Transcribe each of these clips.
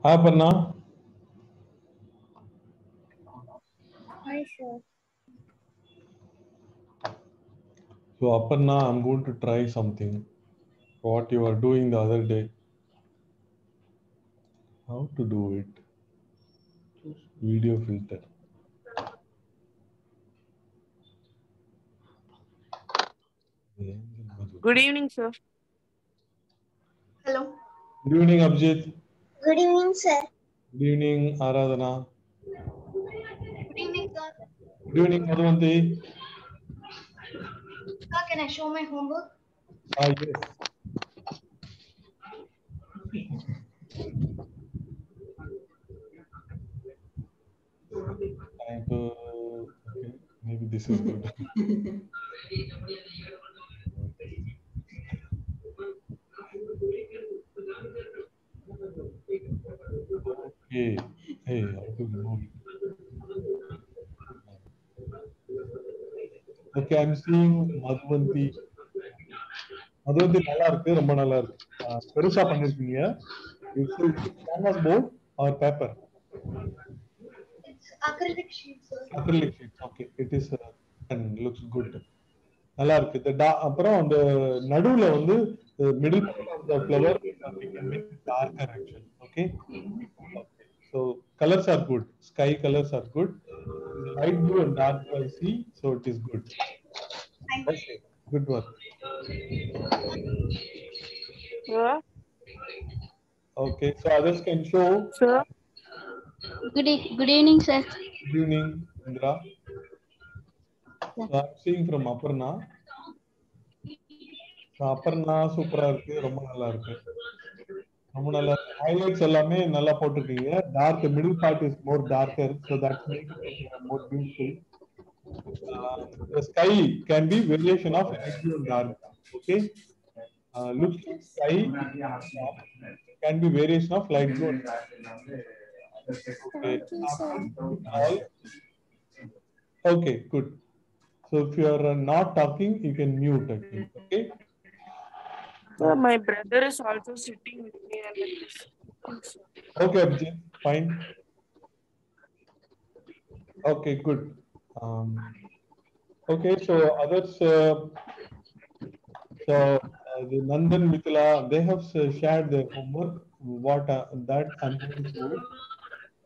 Hi, Aparna. Hi, sir. So, Aparna, I'm going to try something. What you were doing the other day. How to do it? Video filter. Good evening, sir. Hello. Good evening, Abhijit. Good evening, sir. Good evening, Aradhana. Good evening, sir. Good evening, Madhuvanti. Sir, can I show my homework? Yes. Time to, okay, maybe this is good. Okay. Hey, how to remove it? Okay, I'm seeing Madhuvanti. Madhuvanti நல்லா இருக்கு, ரொம்ப நல்லா இருக்கு. பெருசா பண்ணிருக்கீங்க. It's canvas board or paper? It's acrylic sheet, sir. Acrylic sheet. Okay, it is and looks good. நல்லா இருக்கு. அப்புறம் அந்த நடுவுல வந்து middle part of the flower we can make it darker actually. Okay. Okay. So colors are good. Sky colors are good. Light blue and dark blue I see. So it is good. Thank you. Okay. Good work. Sir. Okay. So others can show. Sir. Good evening, sir. Good evening, Indra. So I'm seeing from Aparna. So Aparna சூப்பரா இருக்கு, ரொம்ப நல்லா இருக்கு. ரொம்ப நல்லா இருக்கு. Highlights எல்லாமே நல்லா போட்டுருக்கீங்க. Dark middle part is more darker, so that makes it more beautiful. The sky can be variation of light blue and dark. Okay. Looks like sky can be variation of light blue and dark. Okay. All. Okay, good. So if you are not talking, you can mute again. Okay. Sir, my brother is also sitting with me and like this. Okay, Abhijit, fine. Okay, good. Okay, so others, the Nandan Mithila, they have shared their homework. What that I'm going to show.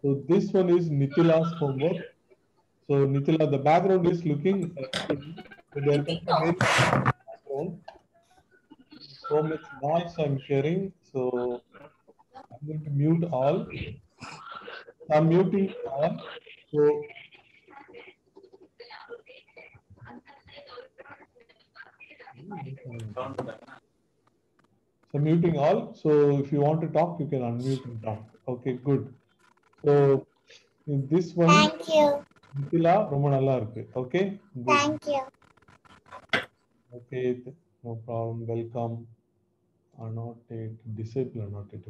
So this one is Nithila's homework. So Nithila, the background is looking. So there can be very background. So much noise I'm hearing. So I'm going to mute all. I'm muting all. So muting all. So if you want to talk, you can unmute and talk. Okay, good. So in this one, Thank you. Nithila, ரொம்ப நல்லா இருக்கு. Okay. Good. Thank you. Okay, no problem. Welcome. Annotate, disable annotate.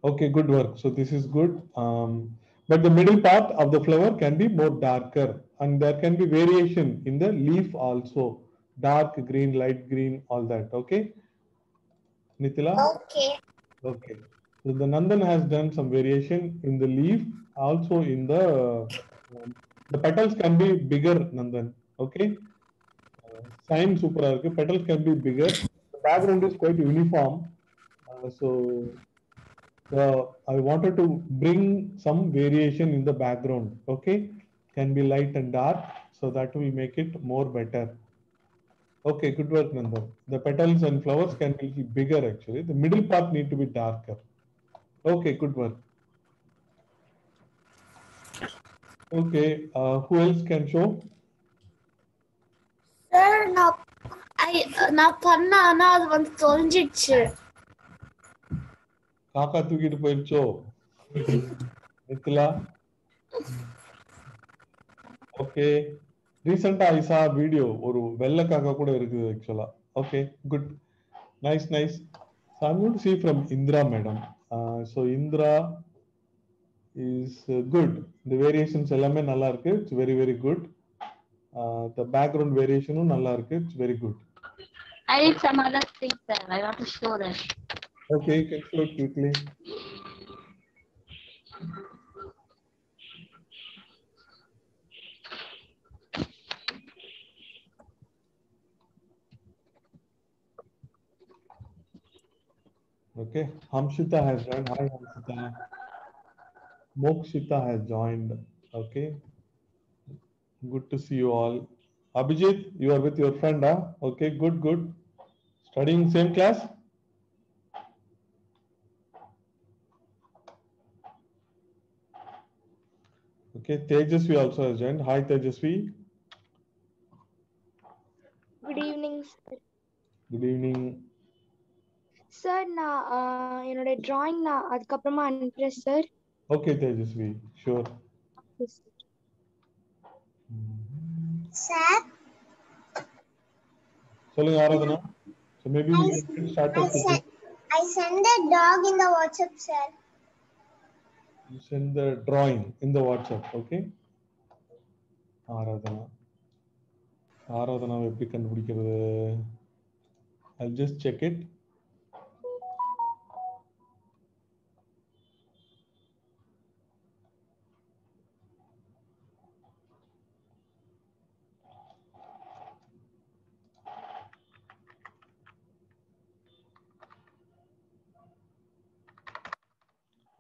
Okay, good work. So this is good. But the middle part of the flower can be more darker, and there can be variation in the leaf also. Dark green, light green, all that. Okay, Nithila? Okay. Okay. So the Nandan has done some variation in the leaf, also in the petals can be bigger, Nandan. Okay. Sign super இருக்கு. Petals can be bigger. The background is quite uniform. So I wanted to bring some variation in the background. Okay. Can be light and dark. So that will make it more better. Okay, good work, Nandan. The petals and flowers can be bigger actually. The middle part need to be darker. Okay, good work. Okay, who else can show? Sir, நான் பண்ண ஆனா அது வந்து தொலைஞ்சிடுச்சு. காக்கா தூக்கிட்டு போயிடுச்சோ? Nithila? Okay. Recently I saw a video. ஒரு வெள்ளை காக்கா கூட இருக்குது actually. Okay, good. Nice, nice. So I'm going to see from Indra, madam. So Indra is good. The variations எல்லாமே நல்லா இருக்கு. It's very, very good. The background variation நல்லா இருக்கு. It's very good. I did some other things, sir. I want to show them. Okay, conclude quickly. Okay, Hamshita has joined. Hi, Hamshita. Mokshita has joined. Okay, good to see you all. Abhijit, you are with your friend, huh? Okay, good, good. Studying same class? Okay, Tejasvi also has joined. Hi, Tejasvi. Good evening, sir. Good evening. Sir நான் என்னோட drawing நான் அதுக்கப்புறமா அனுப்புறேன் sir. Okay, Tejasvi, sure. Sir, சொல்லுங்க Aradhana. So maybe we can get started today. I sent a dog in the WhatsApp, sir. You send the drawing in the WhatsApp, okay? Aradhana. ஆராதனாவை எப்படி கண்டுபிடிக்கிறது? I'll just check it.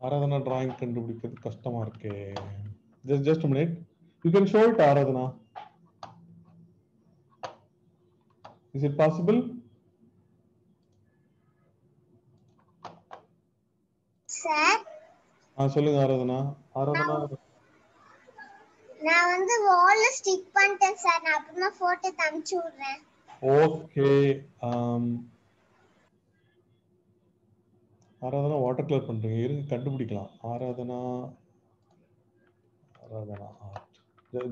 Aradhana drawing கண்டுபிடிக்கிறது கஷ்டமா இருக்கே. Just a minute. You can show it, Aradhana. Is it possible? Sir, சொல்லுங்க ஆராதனா. ஆராதனா நான் வந்து வால்ல stick பண்ணிட்டேன் சார். நான் அப்புறமா போட்டோ அனுப்பிச்சு விடுறேன். ஓகே. ஆராதனா வாட்டர் கலர் பண்றீங்க. இருங்க கண்டுபிடிக்கலாம். Aradhana art.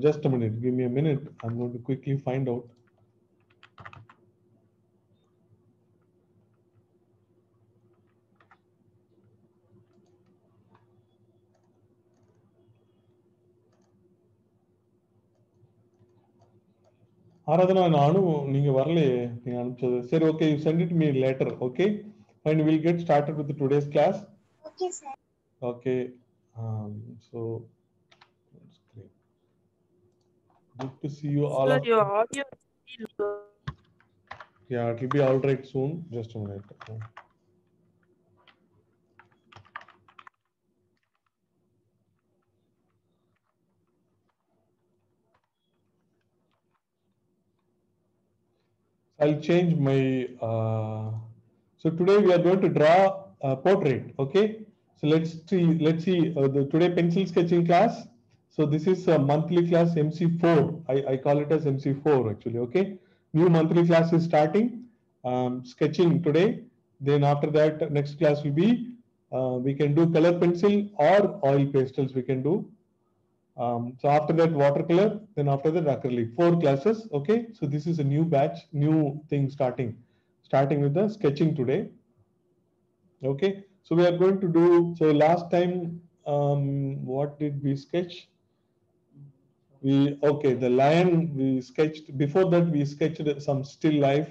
Just a minute. Give me a minute. I'm going to quickly find out. Aradhana நானும் நீங்க வரலையே நீங்க அனுப்பிச்சது. சரி, okay, you send it to me later, okay? And we'll get started with today's class. Okay, sir. Okay. So that's great. Good to see you all. Sir, your audio is still low. Yeah, it will be all right soon. Just a minute. I'll change my. So today we are going to draw a portrait. Okay. So let's see. Let's see the today pencil sketching class. So this is a monthly class MC4. I call it as MC4 actually. Okay. New monthly class is starting. Sketching today. Then after that, next class will be we can do color pencil or oil pastels. We can do. So after that watercolor, then after that acrylic, 4 classes. Okay, so this is a new batch, new thing starting with the sketching today. Okay, so we are going to do, so last time what did we sketch? Okay, the lion we sketched. Before that we sketched some still life,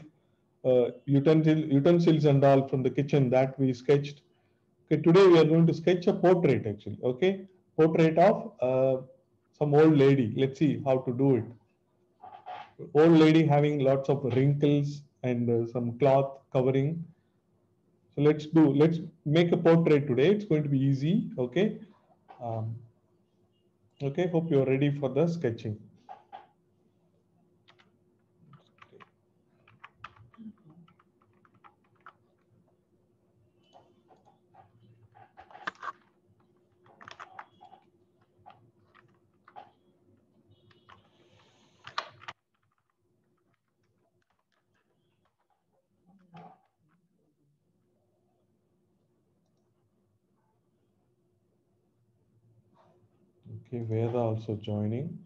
utensils and all from the kitchen that we sketched. Okay, today we are going to sketch a portrait actually. Okay, portrait of some old lady. Let's see how to do it. Old lady having lots of wrinkles and some cloth covering. So let's make a portrait today. It's going to be easy. Okay. Okay, hope you're ready for the sketching. Okay, Veda also joining.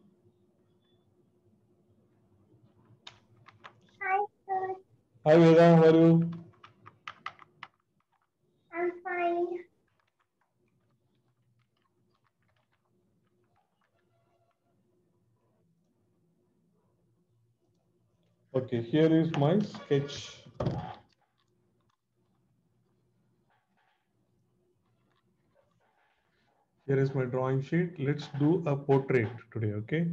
Hi, sir. Hi Veda, how are you? I'm fine. Okay, here is my sketch. Here is my drawing sheet. Let's do a portrait today, okay?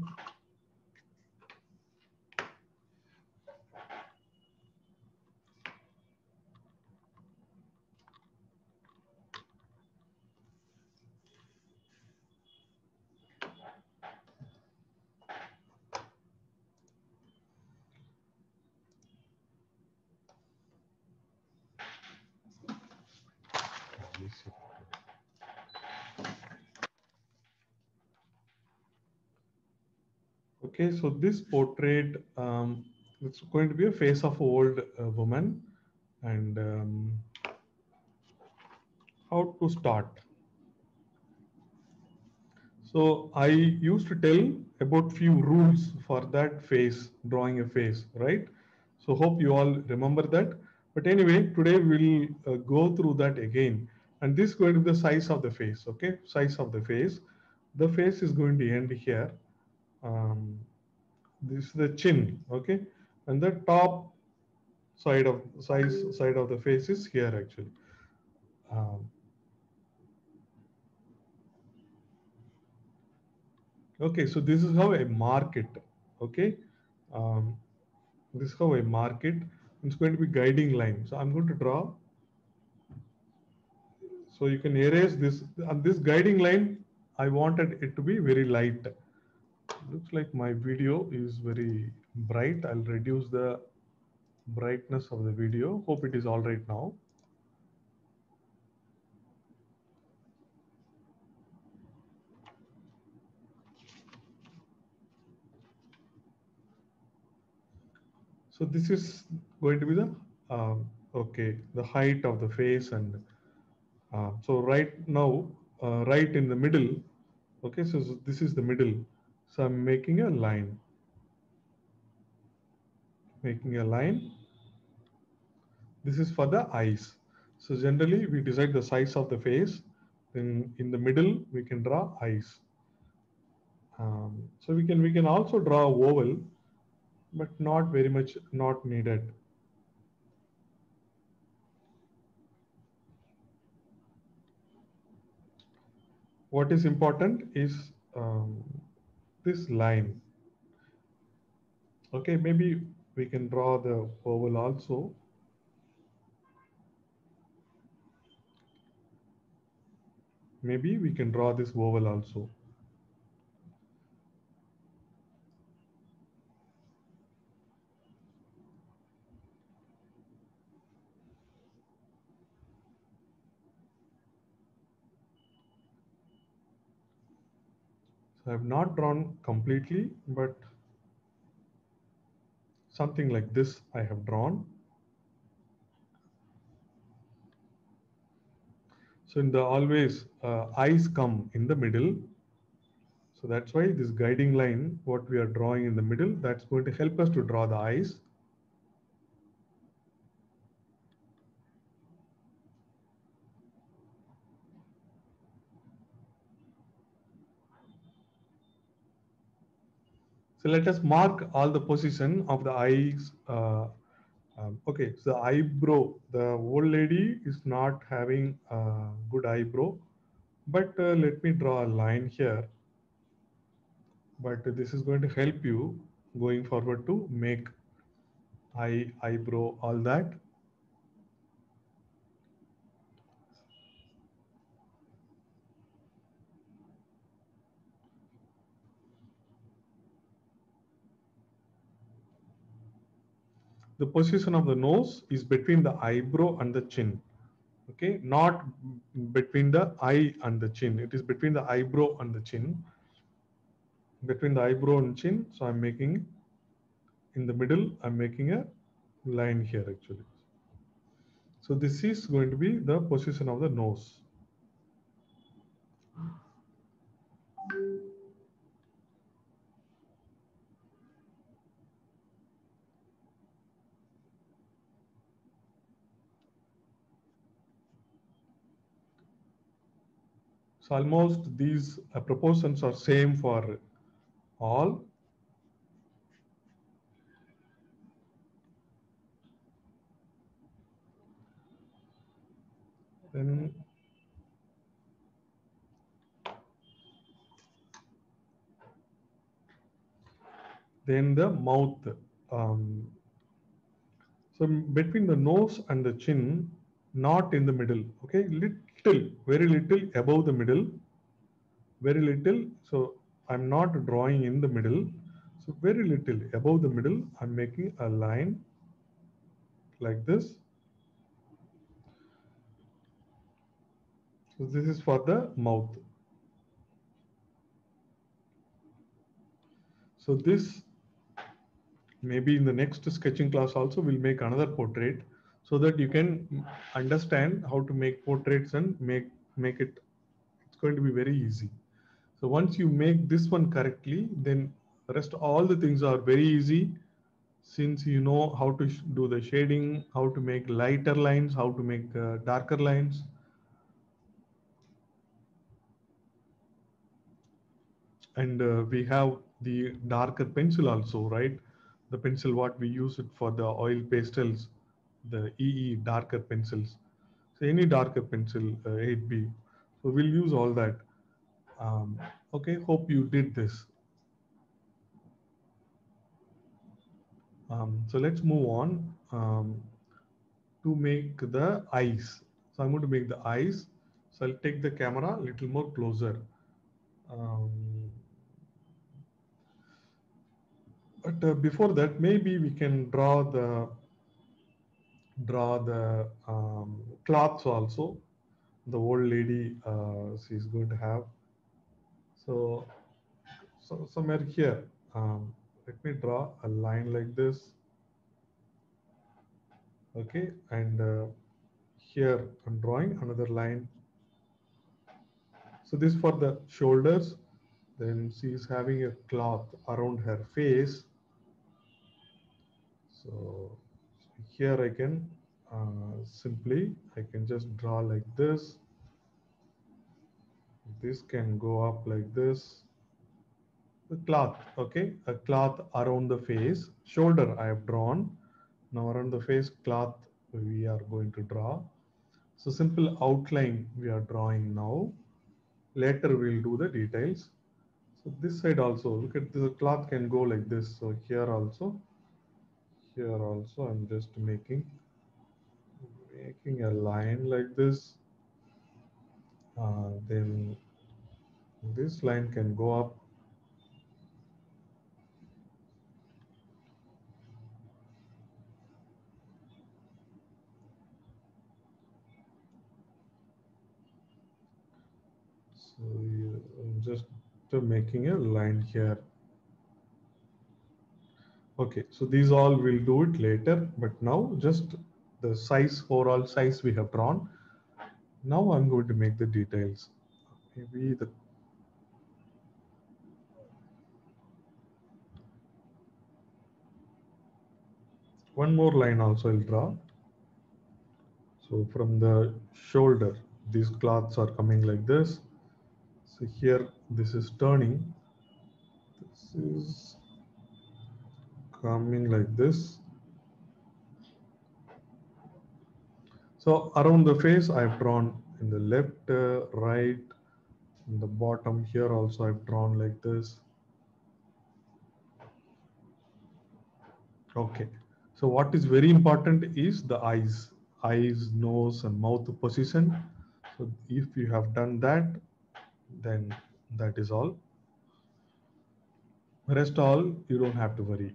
Okay, so this portrait, it's going to be a face of an old woman. And how to start? So I used to tell about few rules for that face, drawing a face, right? So hope you all remember that. But anyway, today we'll go through that again. And this is going to be the size of the face, okay? Size of the face. The face is going to end here. This is the chin, okay? And the top side of the face is here actually. Okay, so this is how I mark it. Okay, this is how I mark it. It's going to be guiding line. So I'm going to draw. So you can erase this. And this guiding line, I wanted it to be very light. Looks like my video is very bright. I'll reduce the brightness of the video. Hope it is all right now. So this is going to be the okay, the height of the face. And so right now, right in the middle, okay, so this is the middle. So I'm making a line. Making a line. This is for the eyes. So generally we decide the size of the face. Then in the middle we can draw eyes. So we can also draw oval, but not very much, not needed. What is important is this line. Okay, maybe we can draw the oval also. Maybe we can draw this oval also. So I have not drawn completely, but something like this I have drawn. So in the always eyes come in the middle. So that's why this guiding line, what we are drawing in the middle, that's going to help us to draw the eyes. So let us mark all the position of the eyes. Okay, so the eyebrow, the old lady is not having a good eyebrow, but let me draw a line here. But this is going to help you going forward to make eyebrow, all that. The position of the nose is between the eyebrow and the chin. Okay, not between the eye and the chin. It is between the eyebrow and the chin. Between the eyebrow and chin. So I'm making in the middle, I'm making a line here actually. So this is going to be the position of the nose. So almost these proportions are same for all. Then Then the mouth. So between the nose and the chin, not in the middle. Okay, little, very little above the middle, very little. So I'm not drawing in the middle. So very little above the middle, I'm making a line like this. So this is for the mouth. So this, maybe in the next sketching class also we'll make another portrait, so that you can understand how to make portraits and make it. It's going to be very easy. So once you make this one correctly, then the rest all the things are very easy, since you know how to do the shading, how to make lighter lines, how to make darker lines. And we have the darker pencil also, right? The pencil what we use it for the oil pastels, the EE darker pencils. So any darker pencil, 8B. So we'll use all that. Okay, hope you did this. So let's move on to make the eyes. So I'm going to make the eyes. So I'll take the camera a little more closer. But before that, maybe we can draw the cloths also. The old lady, she's going to have. So somewhere here, let me draw a line like this. Okay, and here I'm drawing another line. So this for the shoulders. Then she is having a cloth around her face. So here I can simply, I can just draw like this. This can go up like this. The cloth, okay, a cloth around the face. Shoulder I have drawn. Now around the face cloth we are going to draw. So simple outline we are drawing now. Later we'll do the details. So this side also, look at the cloth can go like this. So here also I'm just making a line like this. Then this line can go up. So I'm just making a line here. Okay, so these all we'll do it later, but now just the size, overall size we have drawn. Now I'm going to make the details. Maybe the one more line also I'll draw. So from the shoulder, these cloths are coming like this. So here this is turning. This is coming like this. So around the face I've drawn in the left, right, in the bottom here also I've drawn like this. Okay, so what is very important is the eyes, nose and mouth position. So if you have done that, then that is all. Rest all you don't have to worry.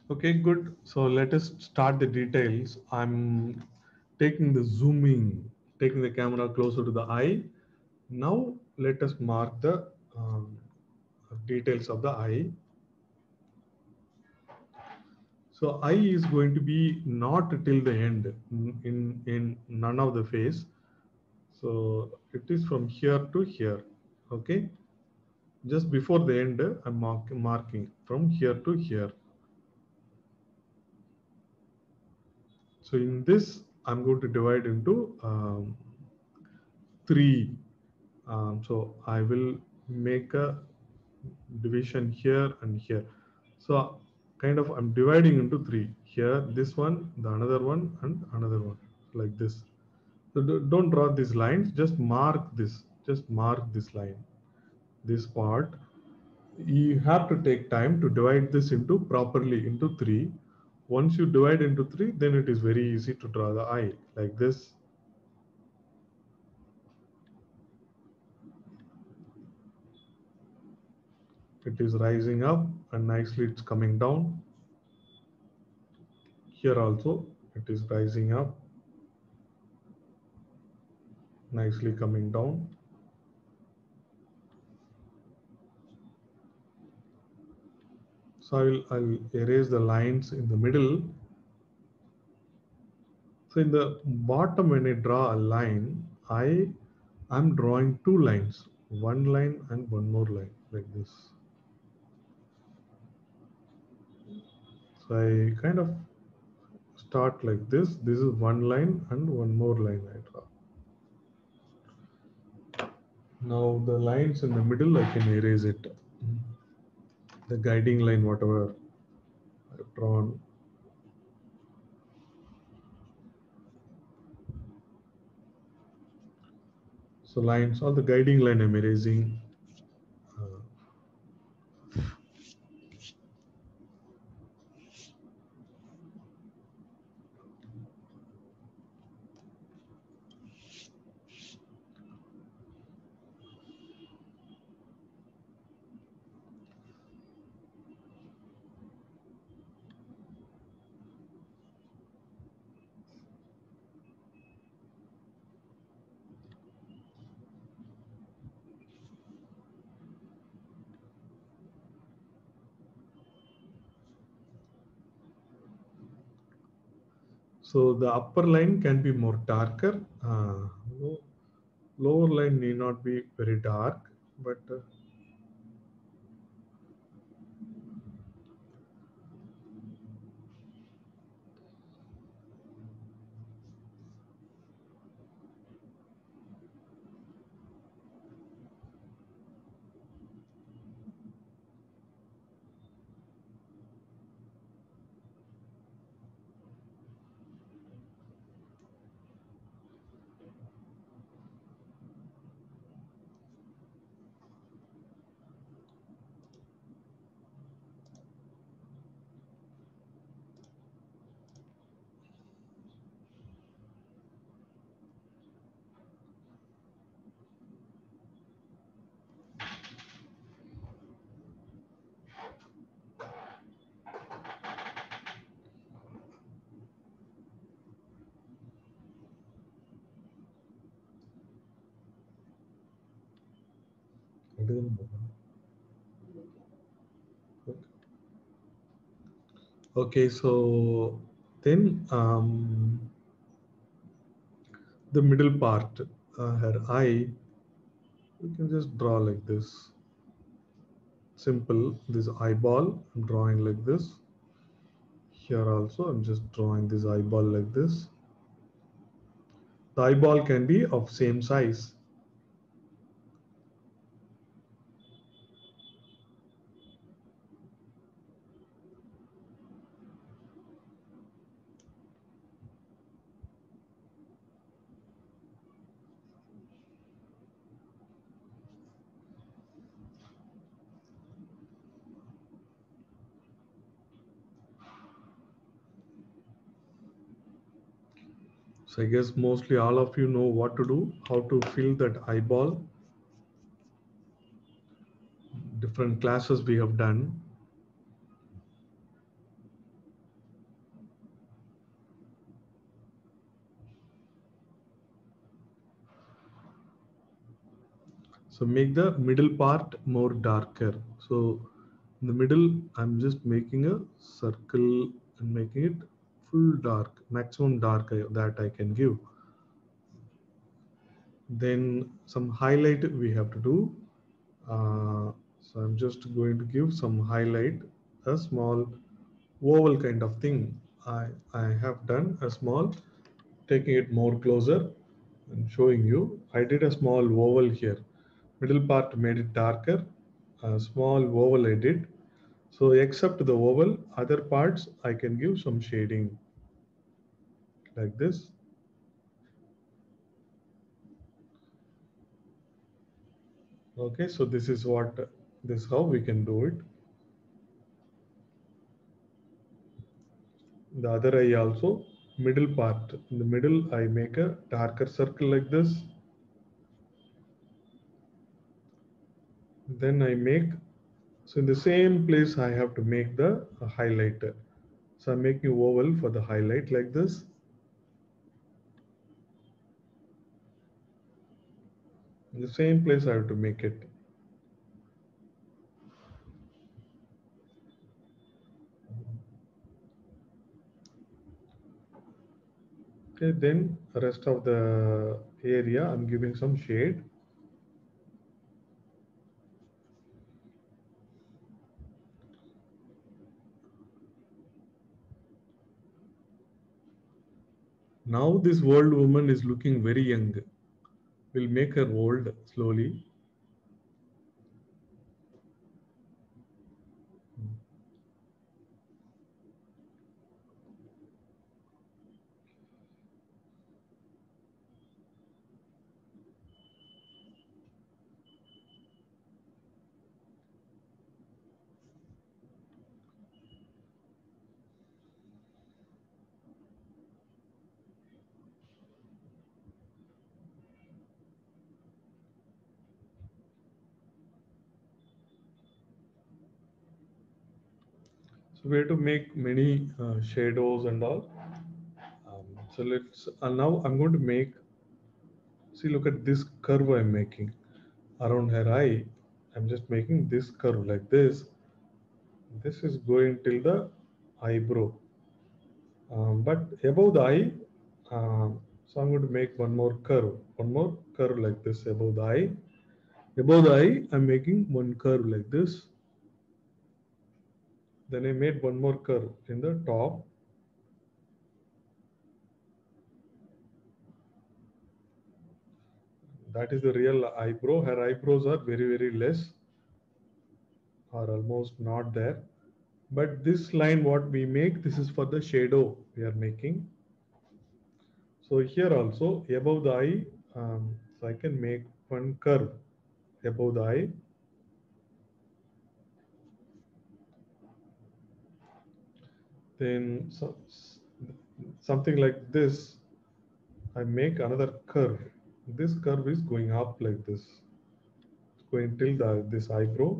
Okay, good. So let us start the details. I'm taking the zooming, taking the camera closer to the eye. Now let us mark the details of the eye. So eye is going to be not till the end in none of the face. So it is from here to here. Okay. Just before the end, I'm marking from here to here. So in this, I'm going to divide into 3. So I will make a division here and here. So kind of I'm dividing into 3. Here, this one, the another one, and another one, like this. So don't draw these lines, just mark this. Just mark this line, this part. You have to take time to divide this into properly into 3. Once you divide into 3, then it is very easy to draw the eye like this. It is rising up and nicely it's coming down. Here also it is rising up, nicely coming down. So I'll erase the lines in the middle. So in the bottom, when I draw a line, I'm drawing 2 lines, one line and one more line like this. So I kind of start like this. This is one line and one more line I draw. Now the lines in the middle, I can erase it. The guiding line, whatever I've drawn. So lines, all the guiding line I'm erasing. So the upper line can be more darker. Lower line need not be very dark, but okay. So then the middle part, her eye, we can just draw like this. Simple. This eyeball, I'm drawing like this. Here also, I'm just drawing this eyeball like this. The eyeball can be of same size. So I guess mostly all of you know what to do, how to fill that eyeball. Different classes we have done. So make the middle part more darker. So in the middle, I'm just making a circle and making it full dark, maximum dark that I can give. Then some highlight we have to do. So I'm just going to give some highlight, a small oval kind of thing. I have done a small, taking it more closer and showing you. I did a small oval here. Middle part made it darker, a small oval I did. So except the oval, other parts I can give some shading like this. Okay, so this is how we can do it. The other eye also, middle part. In the middle, I make a darker circle like this. Then I make, so in the same place, I have to make the highlighter. So I'm making oval for the highlight like this. In the same place, I have to make it. Okay, then the rest of the area, I'm giving some shade. Now this old woman is looking very young. We'll make her old slowly. So we have to make many shadows and all. So let's, now I'm going to make, see, look at this curve I'm making around her eye. I'm just making this curve like this. This is going till the eyebrow. But above the eye, so I'm going to make one more curve like this above the eye. Above the eye, I'm making one curve like this. Then I made one more curve in the top. That is the real eyebrow. Her eyebrows are very, very less or almost not there. But this line, what we make, this is for the shadow we are making. So here also above the eye, so I can make one curve above the eye. Then something like this, I make another curve. This curve is going up like this. It's going till this eyebrow.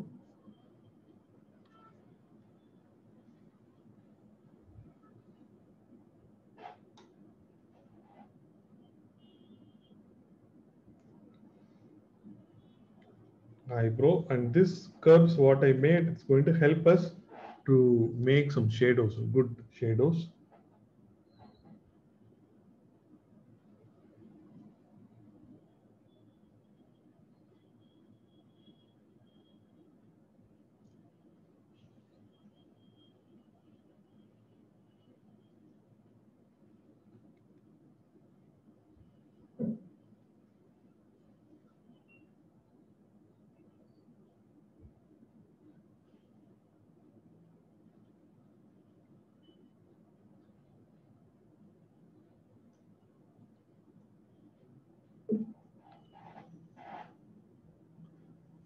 Eyebrow, and this curves what I made, it's going to help us to make some shadows, good shadows.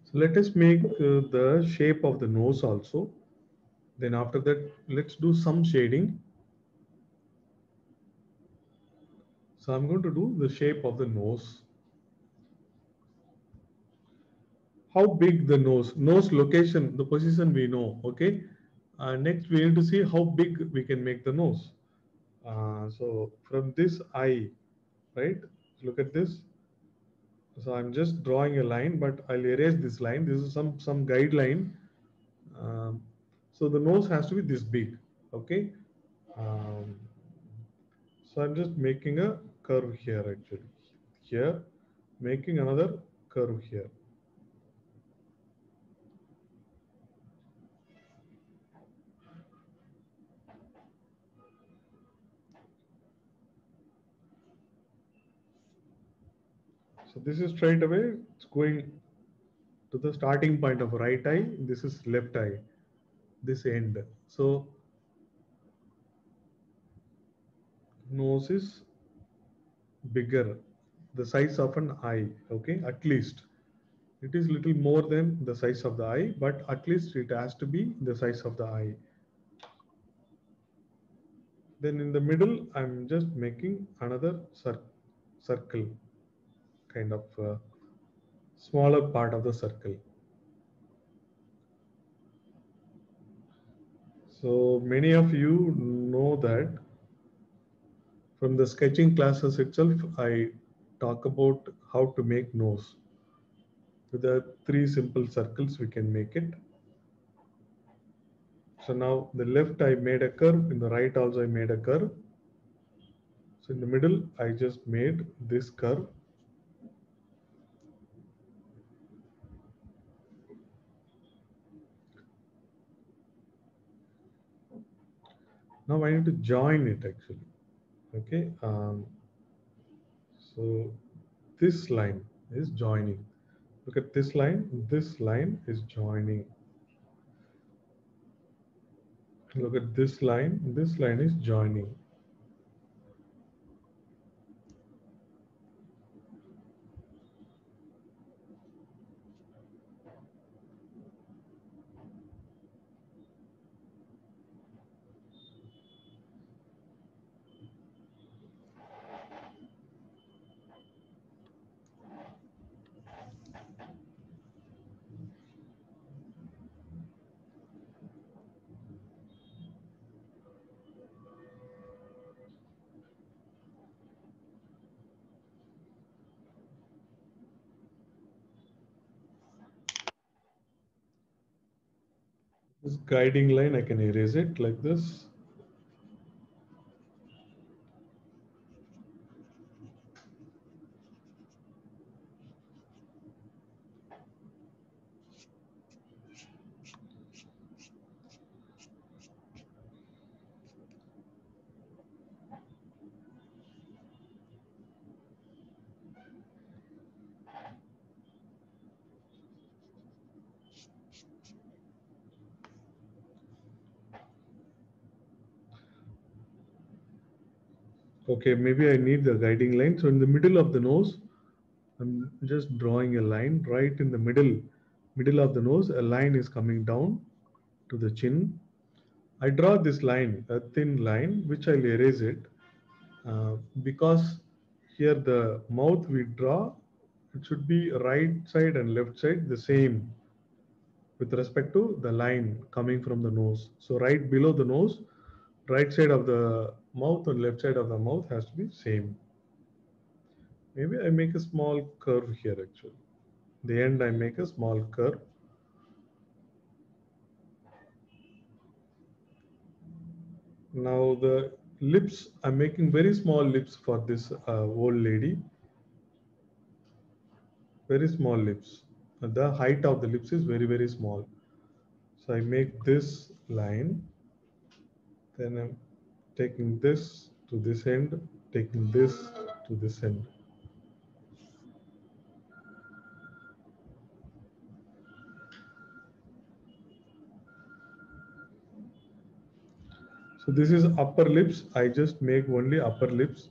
So let us make the shape of the nose also. Then after that, let's do some shading. So I'm going to do the shape of the nose. How big the nose location, the position we know, okay? Next, we need to see how big we can make the nose. So from this eye, right? Look at this. So I'm just drawing a line, but I'll erase this line. This is some guideline. So the nose has to be this big. Okay. Um, so I'm just making a curve here actually. Here, making another curve here. So this is straight away, it's going to the starting point of right eye. This is left eye, this end. So nose is bigger, the size of an eye, okay, at least. It is little more than the size of the eye, but at least it has to be the size of the eye. Then in the middle, I'm just making another circle, kind of smaller part of the circle. So many of you know that from the sketching classes itself, I talk about how to make nose. With the 3 simple circles, we can make it. So now the left I made a curve, in the right also I made a curve. So in the middle, I just made this curve. Now I need to join it actually. Okay. So this line is joining. Look at this line is joining. Look at this line is joining. This guiding line, I can erase it like this. Okay, maybe I need the guiding line. So in the middle of the nose, I'm just drawing a line right in the middle of the nose. A line is coming down to the chin. I draw this line, a thin line, which I'll erase it because here the mouth we draw, it should be right side and left side the same with respect to the line coming from the nose. So right below the nose, right side of the mouth and left side of the mouth has to be same. Maybe I make a small curve here actually. The end I make a small curve. Now the lips, I'm making very small lips for this old lady. Very small lips. The height of the lips is very, very small. So I make this line. Then I'm taking this to this end, taking this to this end. So this is upper lips. I just make only upper lips.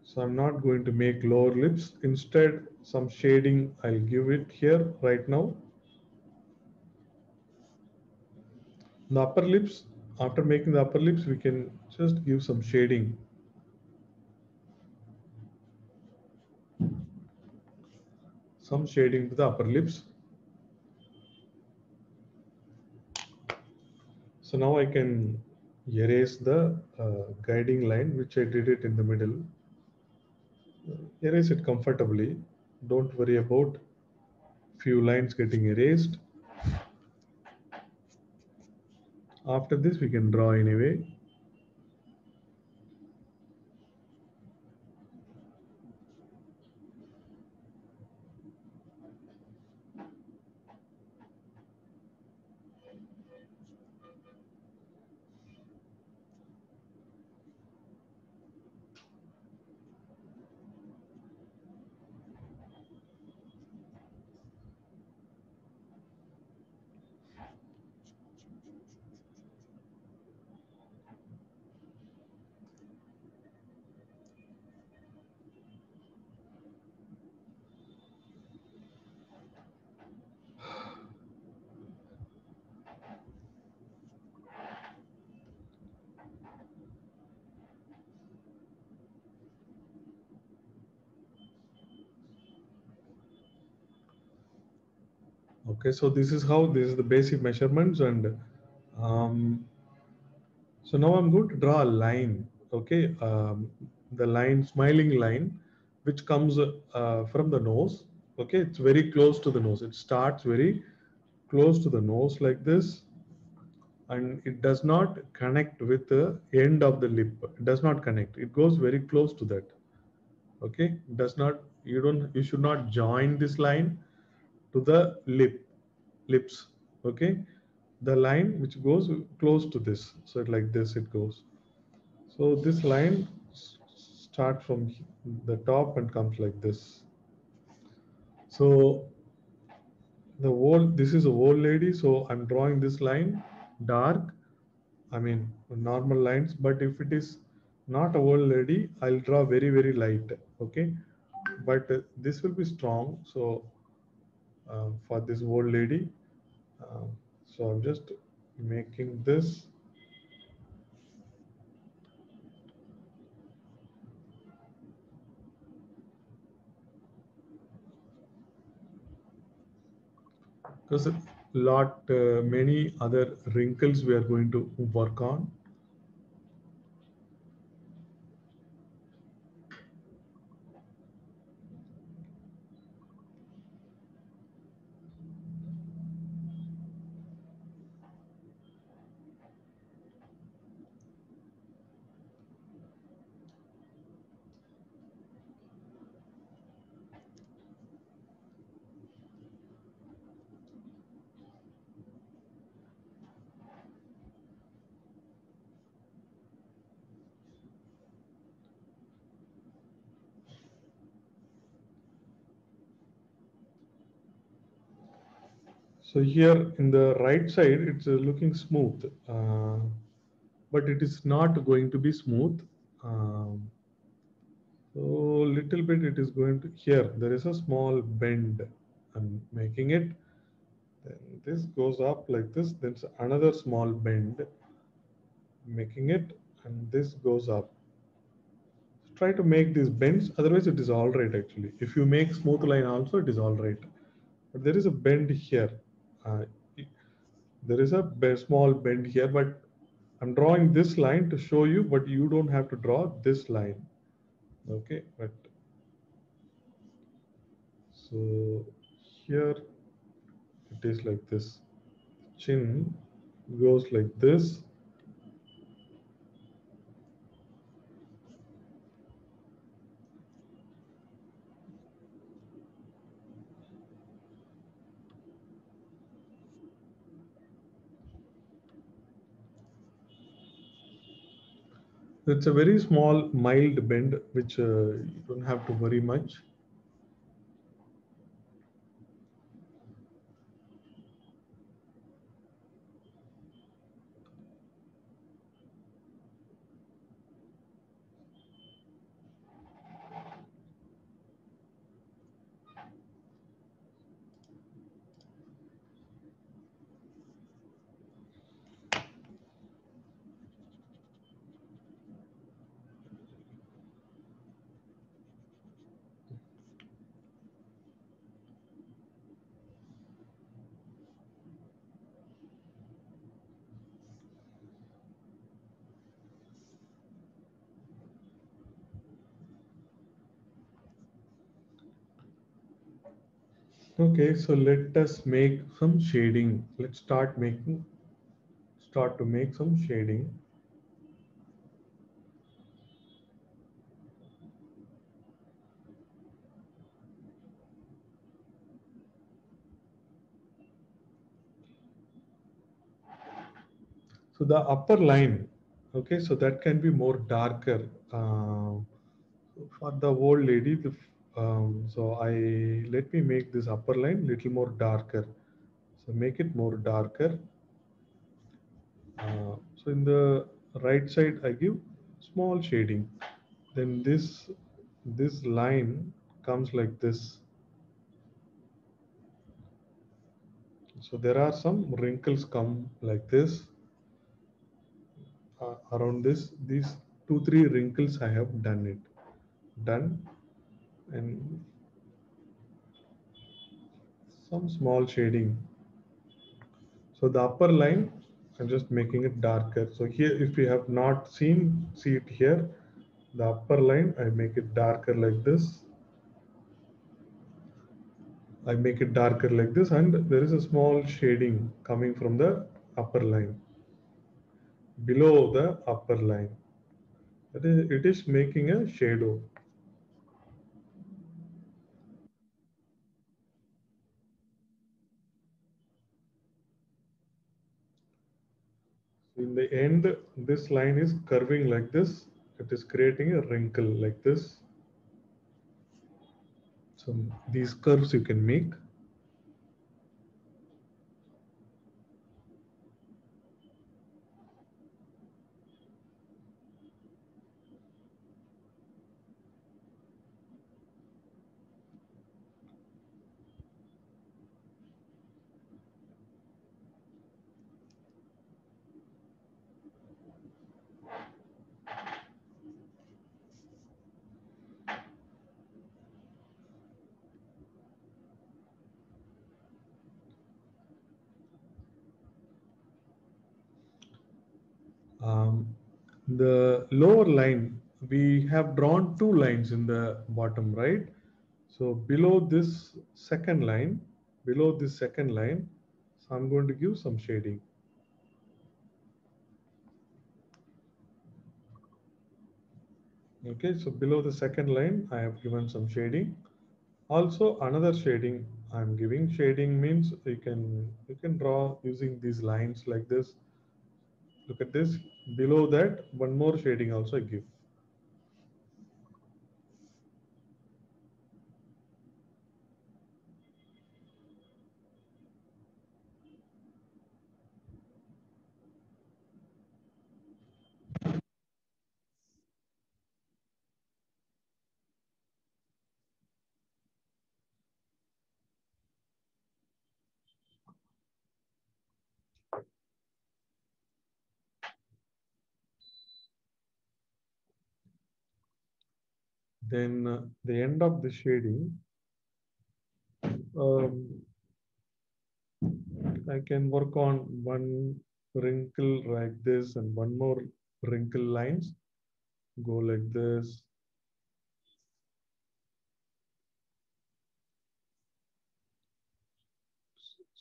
So I'm not going to make lower lips. Instead, some shading I'll give it here right now. The upper lips, after making the upper lips, we can just give some shading. Some shading to the upper lips. So now I can erase the guiding line, which I did it in the middle. Erase it comfortably. Don't worry about few lines getting erased. After this, we can draw anyway. Okay, so this is the basic measurements, and so now I'm going to draw a line. Okay, the line, smiling line, which comes from the nose. Okay, it's very close to the nose. It starts very close to the nose like this, and it does not connect with the end of the lip. It does not connect. It goes very close to that. Okay, does not. You should not join this line to the lips. Okay, the line which goes close to this, so like this it goes. So this line starts from the top and comes like this. So this is a old lady, so I'm drawing this line dark, I mean normal lines, but if it is not a old lady, I'll draw very, very light. Okay, but this will be strong. So for this old lady, so I'm just making this. Because many other wrinkles we are going to work on. So here in the right side, it's looking smooth, but it is not going to be smooth. So little bit it is going to, here there is a small bend. I'm making it. Then this goes up like this. Then another small bend, making it, and this goes up. Try to make these bends, otherwise it is all right actually. If you make smooth line also, it is all right. But there is a bend here. Uh, there is a small bend here, but I'm drawing this line to show you, but you don't have to draw this line. Okay, but so here it is like this. Chin goes like this. It's a very small, mild bend, which you don't have to worry much. Okay, so let us make some shading. Let's start to make some shading. So the upper line, okay, so that can be more darker. For the old lady, so let me make this upper line little more darker. So make it more darker. So in the right side, I give small shading. Then this line comes like this. So there are some wrinkles come like this. Around these 2-3 wrinkles I have done, and some small shading. So the upper line, I'm just making it darker. So here, if you have not see it here, the upper line, I make it darker like this. I make it darker like this, and there is a small shading coming from the upper line, below the upper line. That is, it is making a shadow. In the end, this line is curving like this. It is creating a wrinkle like this. So these curves you can make. The lower line, we have drawn 2 lines in the bottom, right? So below this second line, so I'm going to give some shading. Okay, so below the second line, I have given some shading. Also, another shading I'm giving. Shading means you can draw using these lines like this. Look at this. Below that, one more shading also I give. Then the end of the shading, I can work on one wrinkle like this and one more wrinkle lines. Go like this.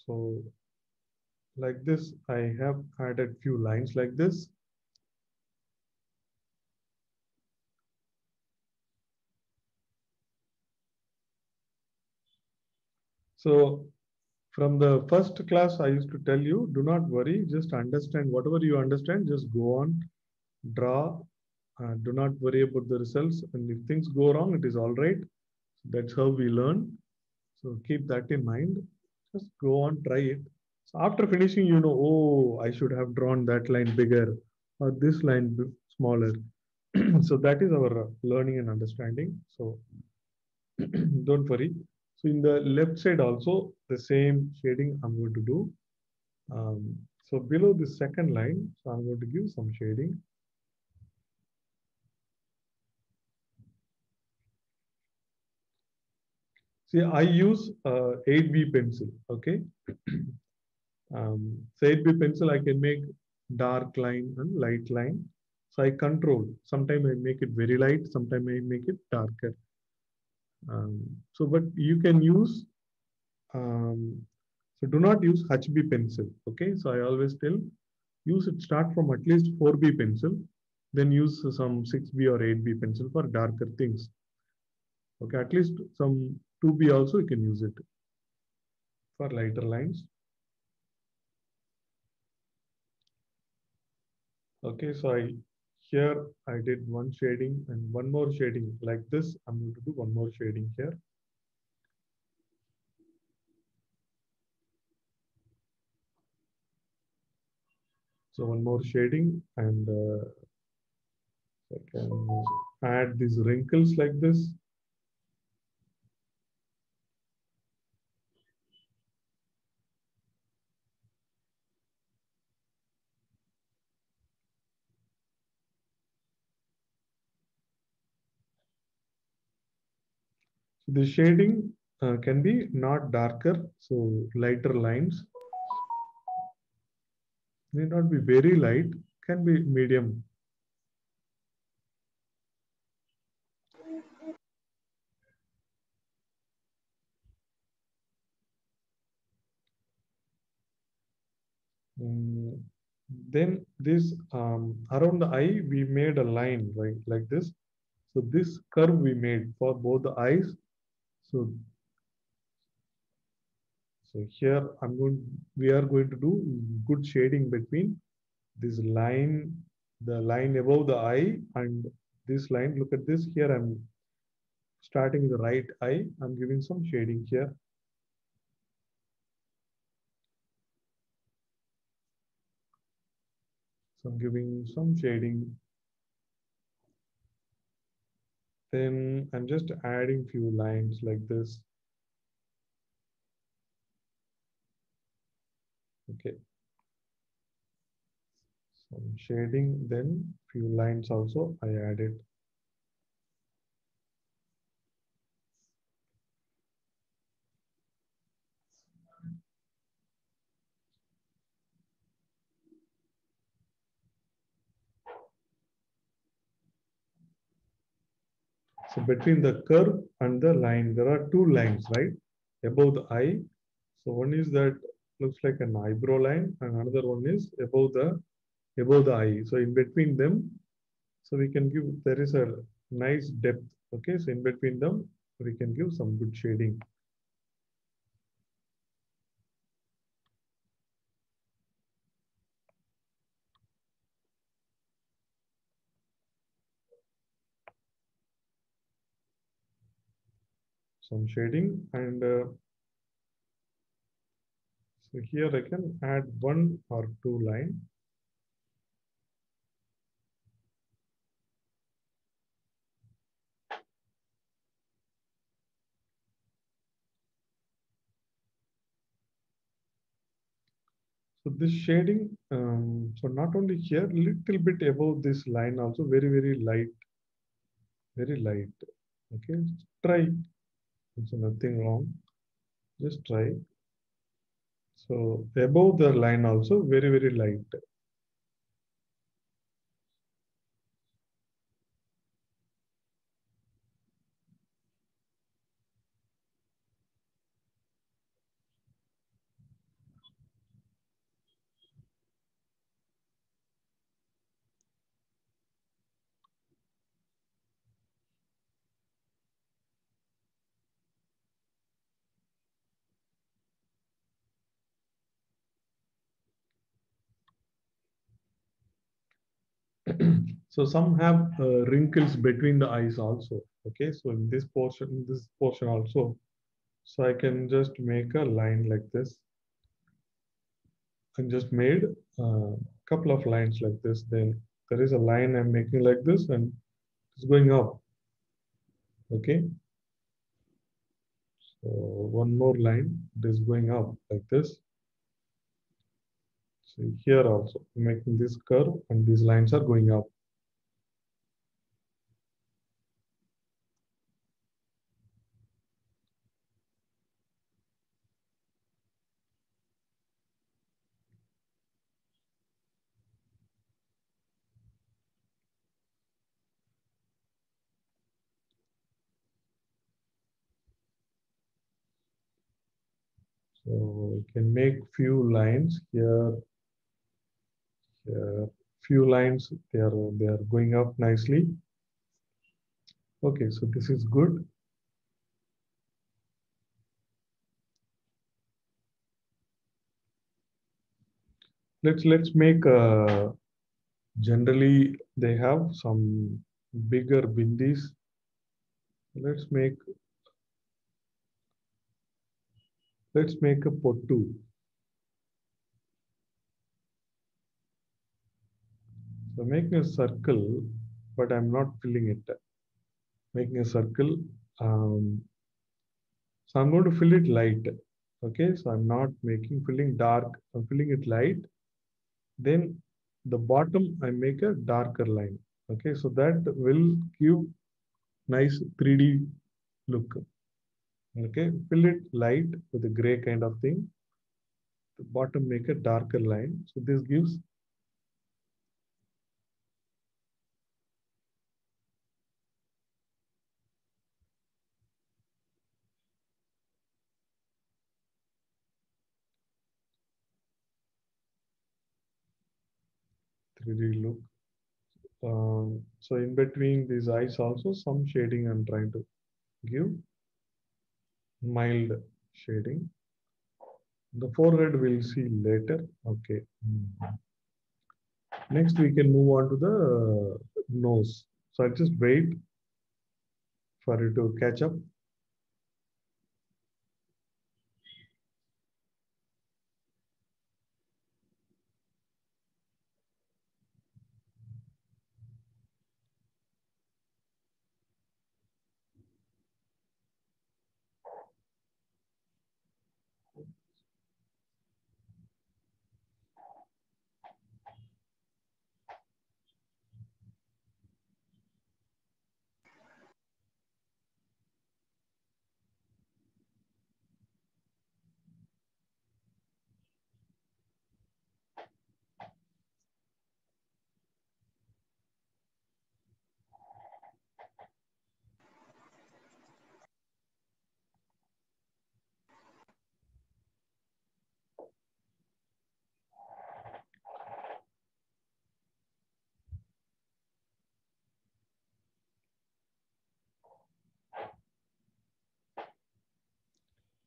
So like this, I have added few lines like this. So from the first class, I used to tell you, do not worry, just understand whatever you understand, just go on, draw, do not worry about the results. And if things go wrong, it is all right. That's how we learn. So keep that in mind. Just go on, try it. So after finishing, you know, oh, I should have drawn that line bigger or this line smaller. So that is our learning and understanding. So don't worry. So in the left side also, the same shading I'm going to do. So below the second line, so I'm going to give some shading. See, I use 8B pencil, okay? So 8B pencil, I can make dark line and light line. So I control. Sometimes I make it very light, sometimes I make it darker. So, but you can use so do not use HB pencil. Okay, so I always tell use it, start from at least 4B pencil, then use some 6B or 8B pencil for darker things. Okay, at least some 2B also you can use it for lighter lines. Okay, so here I did one shading and one more shading like this. I'm going to do one more shading here. So one more shading, and I can add these wrinkles like this. So the shading can be not darker, so lighter lines. Need not be very light, can be medium. Then this around the eye, we made a line, right, like this. So this curve we made for both the eyes. So here we are going to do good shading between this line, the line above the eye and this line. Look at this here. I'm starting the right eye. I'm giving some shading here. So I'm giving some shading. Then I'm just adding few lines like this. Okay. Some shading, then few lines also I added. So between the curve and the line, there are two lines, right? Above the eye. So one is that looks like an eyebrow line, and another one is above the eye. So in between them, so we can give, there is a nice depth. Okay, so in between them, we can give some good shading. Some shading, and so here I can add one or two line. So this shading, so not only here, little bit above this line also, very, very light, very light. Okay, try. There's nothing wrong. Just try. So above the line also, very, very light. So some have wrinkles between the eyes also. Okay, so in this portion also, so I can just make a line like this. I just made a couple of lines like this. Then there is a line I'm making like this, and it's going up. Okay, so one more line, it is going up like this. So here also making this curve, and these lines are going up. So we can make few lines here, here, few lines. They are going up nicely. Okay, so this is good. Let's make generally they have some bigger bindis. Let's make a pottu. So making a circle, but I'm not filling it. Making a circle. So I'm going to fill it light. Okay, so I'm not filling dark. I'm filling it light. Then the bottom I make a darker line. Okay, so that will give nice 3D look. Okay, fill it light with a gray kind of thing. The bottom make a darker line. So this gives really look. So in between these eyes also some shading I'm trying to give, mild shading. The forehead we'll see later. Okay. Next we can move on to the nose. So I'll just wait for it to catch up.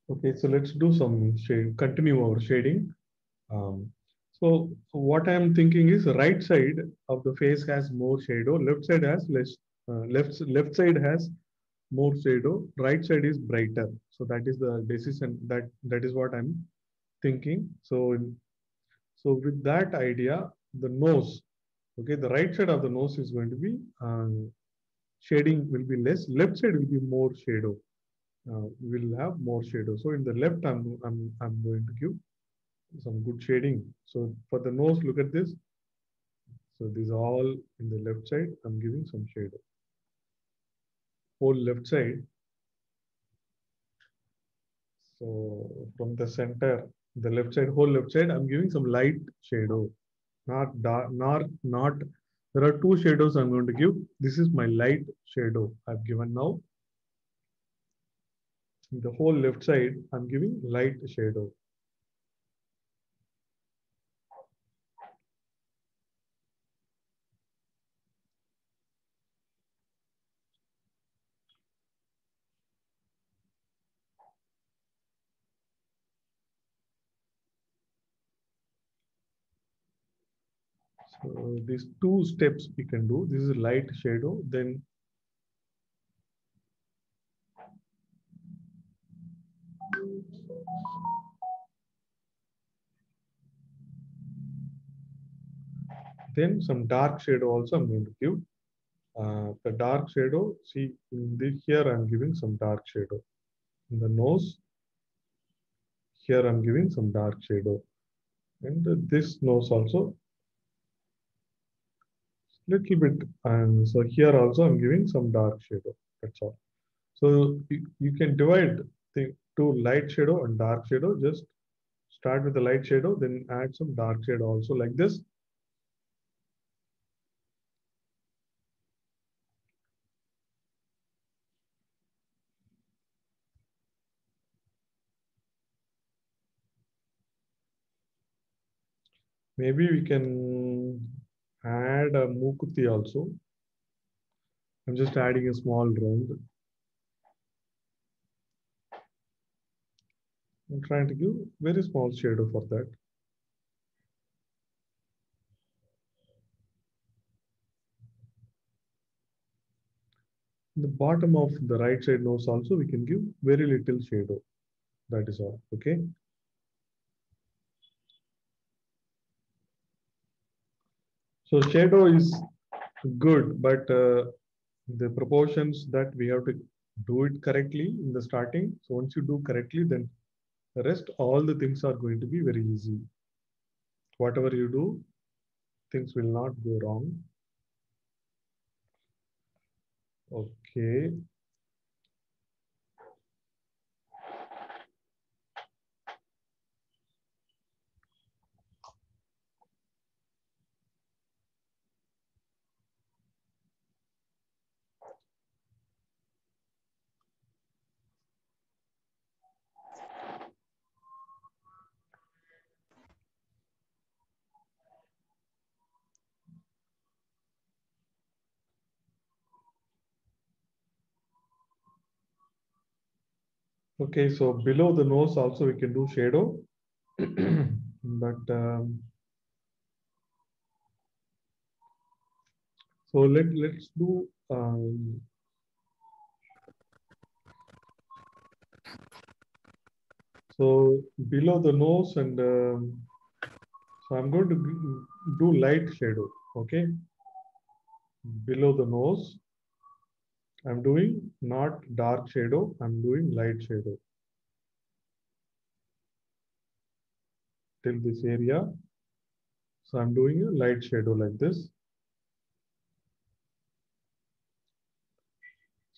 Okay, so let's do some shade, continue our shading. So what I'm thinking is right side of the face has more shadow, left side has less, left side has more shadow, right side is brighter. So that is the decision that is what I'm thinking. So with that idea, the nose, okay, the right side of the nose is going to be shading will be less, left side will be more shadow. Will have more shadow. So in the left, I'm going to give some good shading. So for the nose, look at this. So these all in the left side, I'm giving some shadow. Whole left side. So from the center, the left side, whole left side, I'm giving some light shadow. Not dark, not. There are two shadows I'm going to give. This is my light shadow I've given now. In the whole left side, I'm giving light shadow. So these two steps we can do. This is light shadow. Then some dark shadow also I'm going to give. The dark shadow, see in the, here I'm giving some dark shadow. In the nose, here I'm giving some dark shadow. And this nose also, little bit. And so here also I'm giving some dark shadow. That's all. So you can divide the two light shadow and dark shadow. Just start with the light shadow, then add some dark shadow also like this. Maybe we can add a Mukuti also. I'm just adding a small round. I'm trying to give very small shadow for that. In the bottom of the right side nose also, we can give very little shadow. That is all, okay? So shadow is good, but the proportions that we have to do it correctly in the starting. So once you do correctly, then the rest, all the things are going to be very easy. Whatever you do, things will not go wrong. Okay. Okay, so below the nose also we can do shadow, but so let's do so below the nose and so I'm going to do light shadow. Okay, below the nose, I'm doing not dark shadow, I'm doing light shadow till this area. So I'm doing a light shadow like this.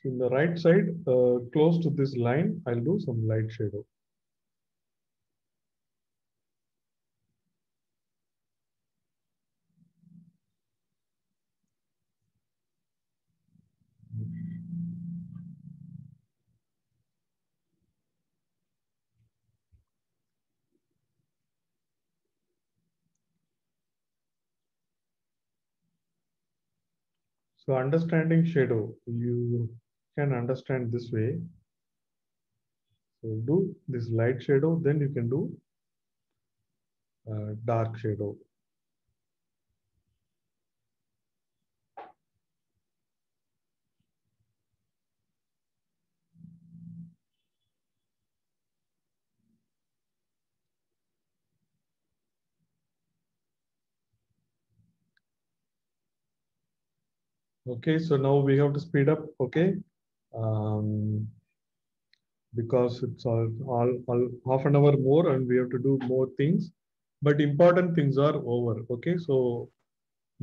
So in the right side, close to this line, I'll do some light shadow. So understanding shadow, you can understand this way. So do this light shadow, then you can do dark shadow. Okay, so now we have to speed up, okay? Because it's all half an hour more and we have to do more things, but important things are over, okay? So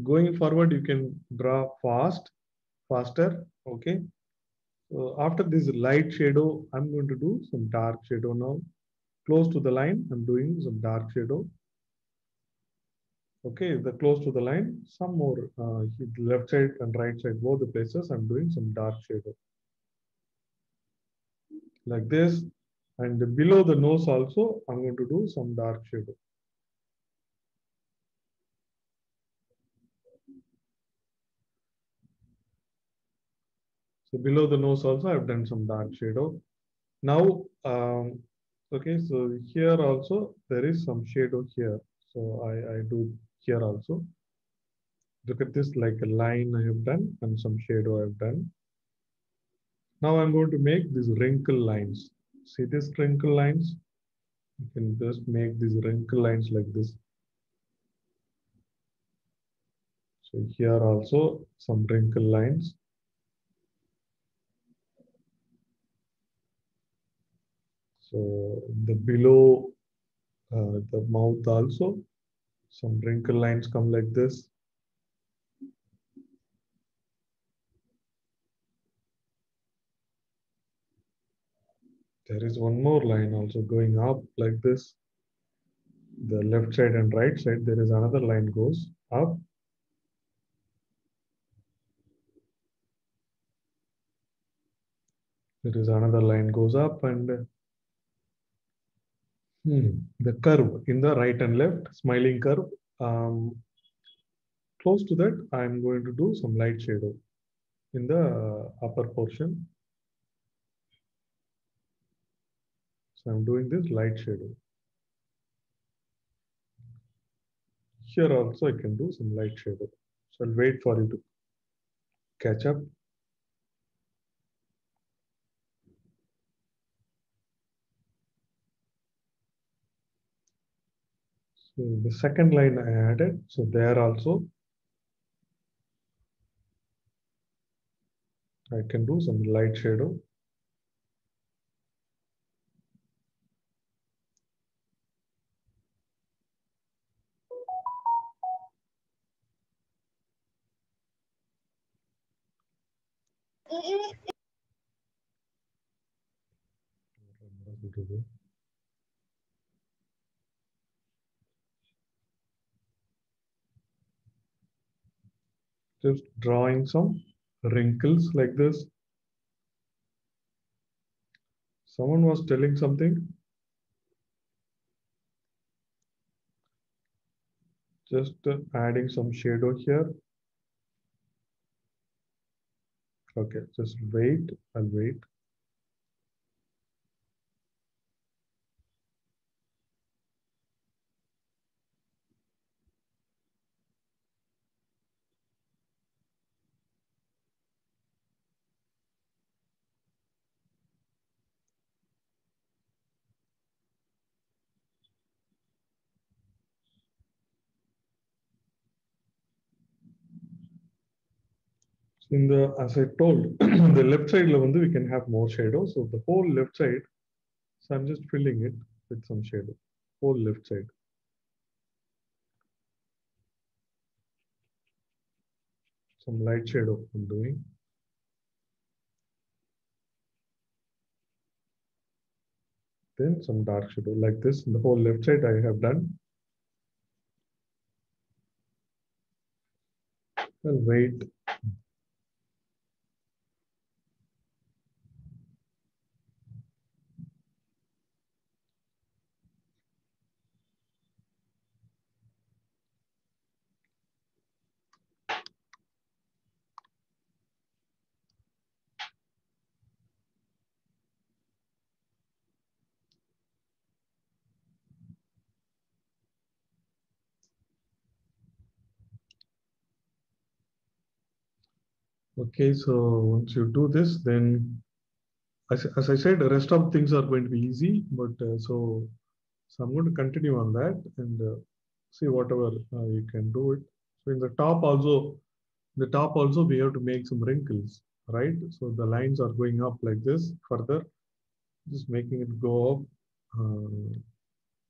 going forward, you can draw faster, okay? So after this light shadow, I'm going to do some dark shadow now. Close to the line, I'm doing some dark shadow. Okay, the close to the line, some more left side and right side, both the places, I'm doing some dark shadow. Like this. And below the nose also, I'm going to do some dark shadow. So below the nose also, I've done some dark shadow. Now, okay, so here also, there is some shadow here. So I do here also. Look at this, like a line I have done and some shadow I've done. Now I'm going to make these wrinkle lines. See these wrinkle lines? You can just make these wrinkle lines like this. So here also some wrinkle lines. So the below the mouth also, some wrinkle lines come like this. There is one more line also going up like this. The left side and right side, there is another line goes up. There is another line goes up and the curve in the right and left, smiling curve Close to that, I'm going to do some light shadow in the upper portion. So I'm doing this light shadow. Here also I can do some light shadow. So I'll wait for you to catch up. So the second line I added, so there also I can do some light shadow. Just drawing some wrinkles like this. Someone was telling something. Just adding some shadow here. Okay, just wait. I'll wait. In the, as I told, the left side we can have more shadow. So the whole left side, so I'm just filling it with some shadow, whole left side. Some light shadow I'm doing. Then some dark shadow like this. The whole left side I have done. I'll wait. Okay, so once you do this, then as I said, the rest of things are going to be easy, but so I'm going to continue on that and see whatever you can do it. So in the top also we have to make some wrinkles, right? So the lines are going up like this further, just making it go up.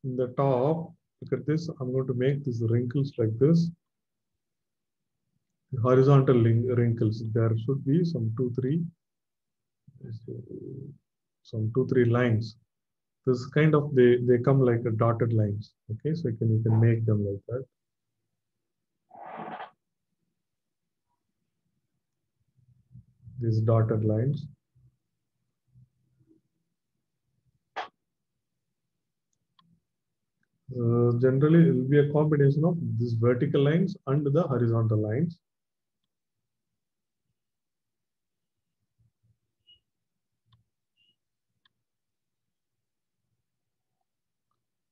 In the top, look at this, I'm going to make these wrinkles like this. Horizontal wrinkles, there should be some 2-3 lines. This kind of they come like a dotted lines. Okay, so you can make them like that. These dotted lines. Generally, it will be a combination of these vertical lines and the horizontal lines.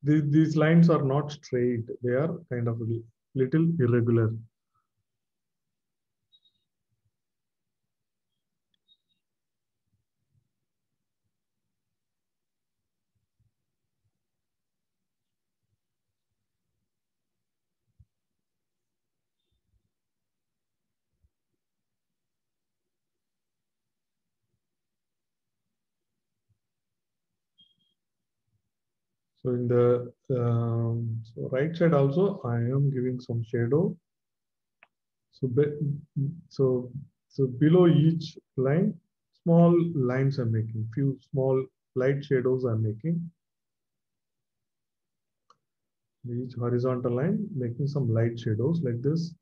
These lines are not straight. They are kind of a little irregular. So in the so right side also, I am giving some shadow. So below each line, small lines I'm making, few small light shadows I'm making. Each horizontal line, making some light shadows like this.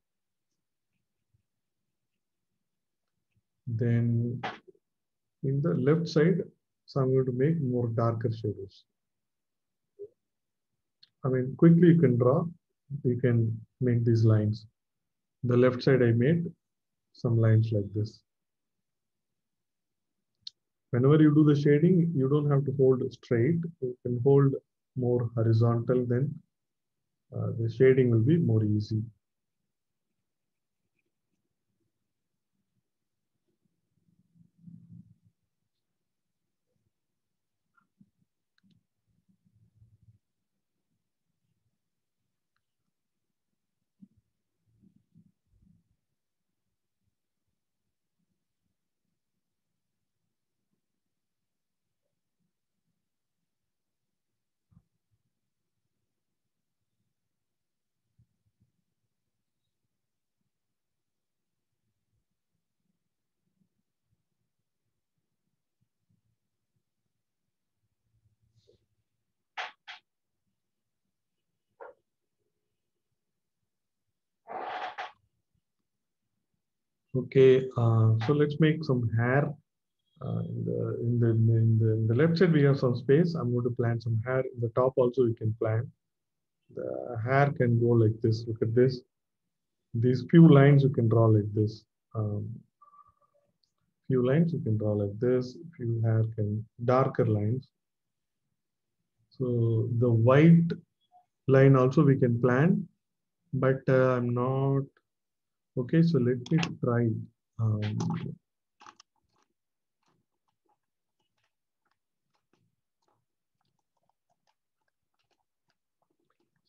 Then in the left side, so I'm going to make more darker shadows. I mean, quickly you can draw. you can make these lines. The left side I made some lines like this. Whenever you do the shading, you don't have to hold straight. You can hold more horizontal, then the shading will be more easy. Okay, so let's make some hair. In the left side, we have some space. I'm going to plant some hair. In the top also, we can plant. The hair can go like this. Look at this. These few lines you can draw like this. Few lines you can draw like this. Few hair can darker lines. So the white line also we can plan, but I'm not. Okay, so let me try.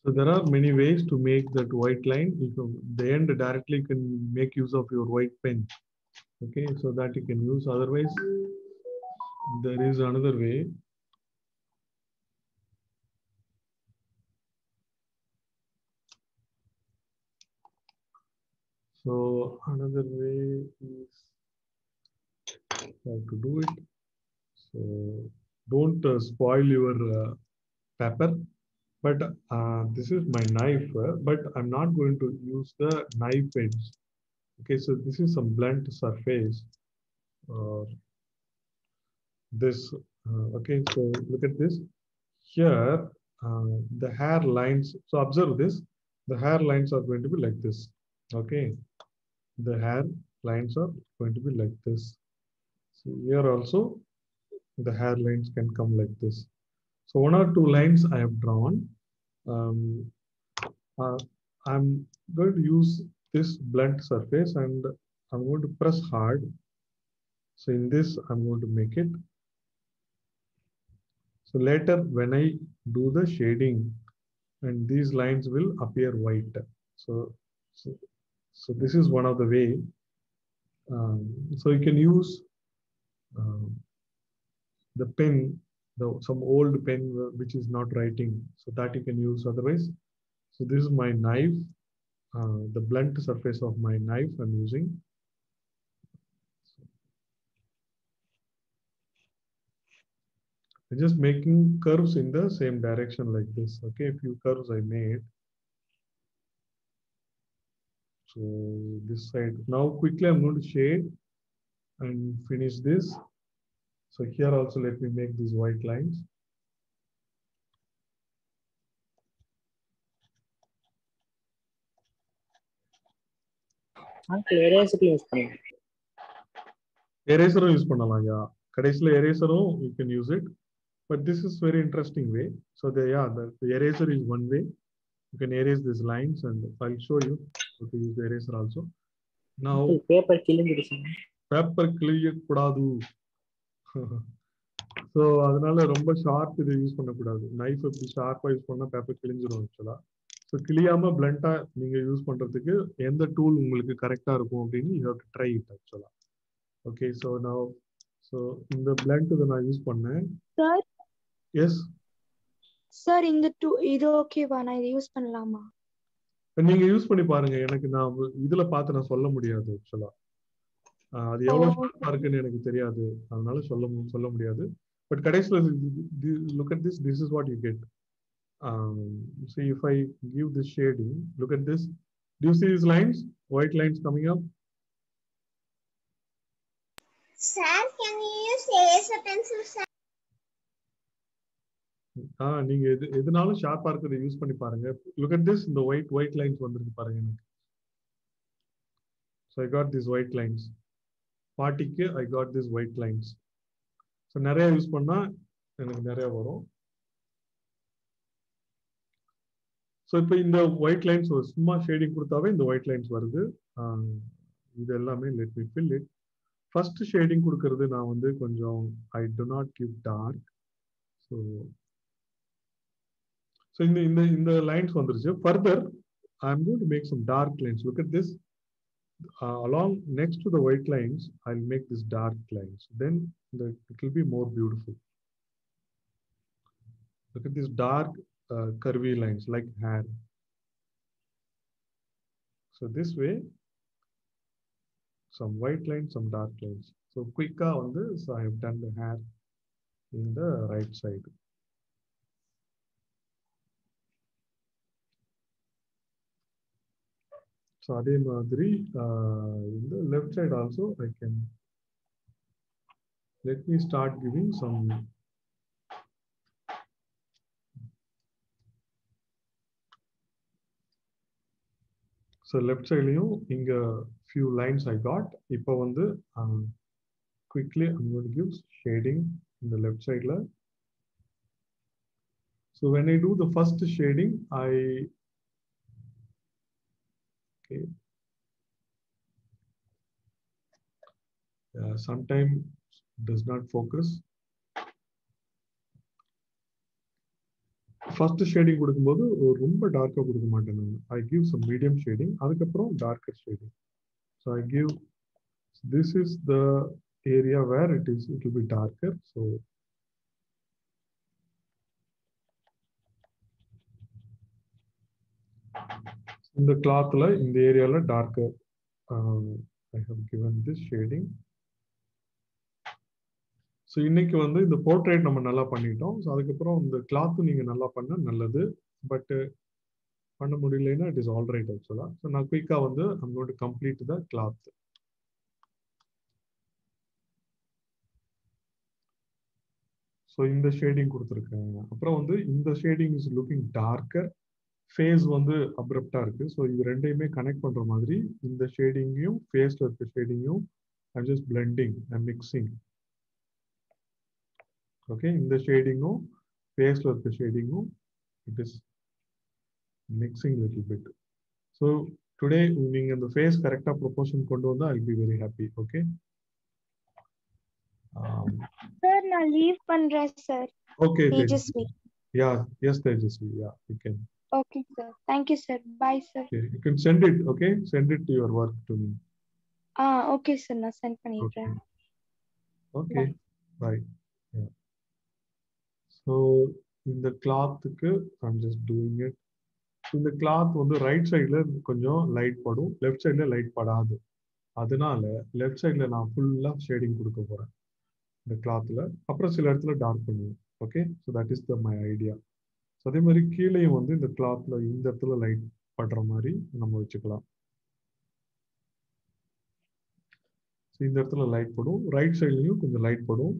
So there are many ways to make that white line. If the end directly can make use of your white pen. Okay, so that you can use. Otherwise, there is another way. So another way is how to do it. So don't spoil your paper. But this is my knife, but I'm not going to use the knife edge. Okay, so this is some blunt surface. This, okay, so look at this. Here, the hair lines, so observe this, the hair lines are going to be like this. Okay, the hair lines are going to be like this. So here also, the hair lines can come like this. So one or two lines I have drawn. I'm going to use this blunt surface and I'm going to press hard. So in this, I'm going to make it. So later, when I do the shading, and these lines will appear white. So this is one of the way. So you can use the pen, some old pen which is not writing, so that you can use otherwise. So this is my knife, the blunt surface of my knife I'm using. I'm just making curves in the same direction like this. Okay, a few curves I made. So this side. Now quickly I'm going to shade and finish this. So here also let me make these white lines. Eraser use பண்ணலாம் யா கடைசில eraser-ம் you can use it, but this is very interesting way. So the eraser is one way. You can erase these lines and I'll show you how to use the eraser also. Now paper கிழிய கூடாது. So அதனால ரொம்ப sharp இதை use பண்ணக்கூடாது. Knife எப்படி ஷார்ப்பா use பண்ணா paper கிழிஞ்சிரும் ஆக்சுவலா. So கிளியாம பிளண்டா நீங்க யூஸ் பண்றதுக்கு எந்த டூல் உங்களுக்கு கரெக்டா இருக்கும் அப்படின்னு you have to try it ஆக்சுவலா. ஓகே, ஸோ நான் இந்த பிளண்ட் இதை நான் யூஸ் பண்ணேன். சார் எஸ் சார், இந்த இது ஓகேவா? நான் இதை யூஸ் பண்ணலாமா? நீங்க யூஸ் பண்ணி பாருங்க. எனக்கு நான் இதுல பார்த்து நான் சொல்ல முடியாது ஆக்சுவலா. அது எவ்வளவு ஷார்ப்பா இருக்குன்னு எனக்கு தெரியாது, அதனால சொல்ல முடியாது. பட் கடைசியில look at this, this is what you get. See, if I give this shading, look at this. Do you see these lines, white lines coming up? Sir, can you use eraser pencil, sir? நீங்க எதுனாலும் ஷார்ப்பா இருக்கிறத use பண்ணி பாருங்க. Look at this, இந்த white lines வந்திருக்கு பாருங்க எனக்கு. So I got these white lines. Partyக்கு I got these white lines. So நிறைய யூஸ் பண்ணா எனக்கு நிறைய வரும். ஸோ இப்போ இந்த ஒயிட் லைன்ஸ் சும்மா ஷேடிங் கொடுத்தாவே இந்த ஒயிட் லைன்ஸ் வருது. இது எல்லாமே let me fill it. First shading கொடுக்கறது நான் வந்து கொஞ்சம் I do not give dark. So இந்த லைன்ஸ் வந்துருச்சு. Further I am going to make some dark lines. Look at this. Along next to the white lines, I'll make this dark lines. Then it will be more beautiful. Look at this dark curvy lines like hair. So this way, some white lines, some dark lines. So quicker on this, I have done the hair in the right side. So adhe madri in the left side also I can, let me start giving some so left side layum inga few lines I got. Ipo vandu quickly I'm going to give shading in the left side la. So when I do the first shading, sometimes does not focus. First shading கொடுக்கும்போது ரொம்ப டார்க்கா கொடுக்க மாட்டேன் நான். I give some medium shading, அதுக்கப்புறம் darker shading. So I give, this is the area where it will be darker. So in the cloth la in the area la darker I have given this shading. So இன்னைக்கு வந்து இந்த portrait நம்ம நல்லா பண்ணிட்டோம். So அதுக்கப்புறம் இந்த cloth நீங்கள் நல்லா பண்ண நல்லது. பட் பண்ண முடியலைன்னா இட் இஸ் ஆல் ரைட் ஆக்சுவலாக. ஸோ நான் குயிக்காக வந்து I'm going to complete the cloth. So இந்த ஷேடிங் கொடுத்துருக்கேன். அப்புறம் வந்து இந்த shading is looking darker, face வந்து அப்ரப்டாக இருக்குது. ஸோ இது ரெண்டையுமே கனெக்ட் பண்ணுற மாதிரி இந்த ஷேடிங்கையும் ஃபேஸில் இருக்க ஷேடிங்கையும் I'm just blending and mixing. Okay, in the shading, face of the shading, it is mixing a little bit. So today, moving in the face correct proportion kondu I'll be very happy. Okay. Sir, na leave pandra sir. Okay. Tejasvi. Yeah. Yes, Tejasvi. Yeah, you can. Okay, sir. Thank you, sir. Bye, sir. Okay. You can send it. Okay, send it to your work to me. Okay, sir. Na send pannidren. Okay. Bye. Yeah. So in the cloth, I'm just doing it. In the cloth, on the right side, konjam light padum, left side light padadu. Adanal left side la na full shading kudukka poren. The cloth la apra sila edathila dark பண்ணுவேன். Okay, so that is my idea. So அதே மாதிரி கீழேயும் வந்து இந்த clothல இந்த இடத்துல light படுற மாதிரி நம்ம வச்சுக்கலாம். So இந்த இடத்துல லைட் படும், ரைட் சைடுலயும் கொஞ்சம் லைட் படும்.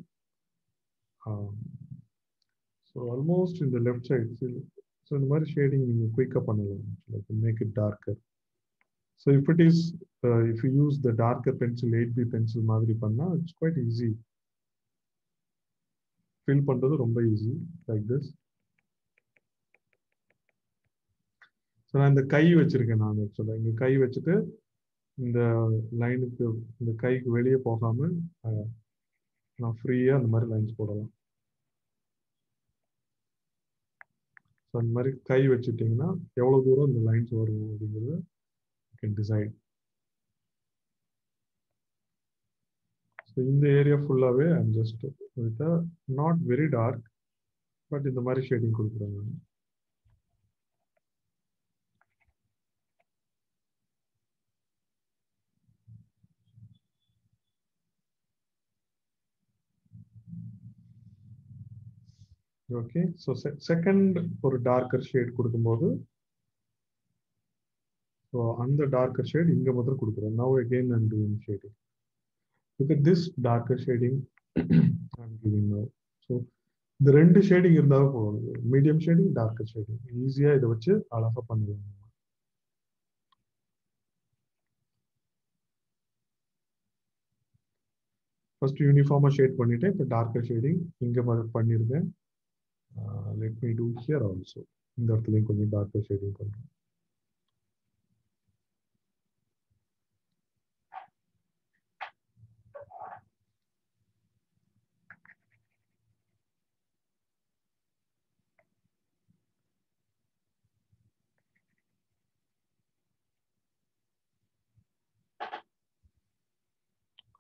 So almost in the left side. So in the shading you quick up like make it darker. So if it is if you use the darker pencil 8B pencil madri panna, it's quite easy. Fill pandrathu romba easy like this. So நான் இந்த கை வச்சிருக்கேன். நான் ஆக்சுவலா இங்க கை வச்சுட்டு இந்த லைனுக்கு இந்த கைக்கு வெளியே போகாம நான் ஃப்ரீயா அந்த மாதிரி லைன்ஸ் போடலாம். ஸோ அந்த மாதிரி கை வச்சுட்டிங்கன்னா எவ்வளோ தூரம் இந்த லைன்ஸ் வரும் அப்படிங்கிறது யூ கேன் டிசைட். ஸோ இந்த ஏரியா ஃபுல்லாகவே I'm just with not very dark, but இந்த மாதிரி ஷேடிங் கொடுக்குறேன் நான். Okay, so second ஒரு darker shade கொடுக்கும்போது so அந்த darker shade இங்க மட்டும் கொடுக்குறேன். Now again I'm doing shading. Look at this darker shading I'm giving now. So இந்த ரெண்டு ஷேடிங் இருந்தாவே போதும். Medium shading, darker shading. ஈஸியா இதை வச்சு அழகா பண்ணிடலாம். ஃபர்ஸ்ட் யூனிஃபார்மா ஷேட் பண்ணிட்டு இப்போ டார்க்கர் ஷேடிங் இங்க பண்ணிருக்கேன். Let me do here also. இந்த இடத்துலயும் கொஞ்சம் டார்க்கர் ஷேடிங் பண்றேன்.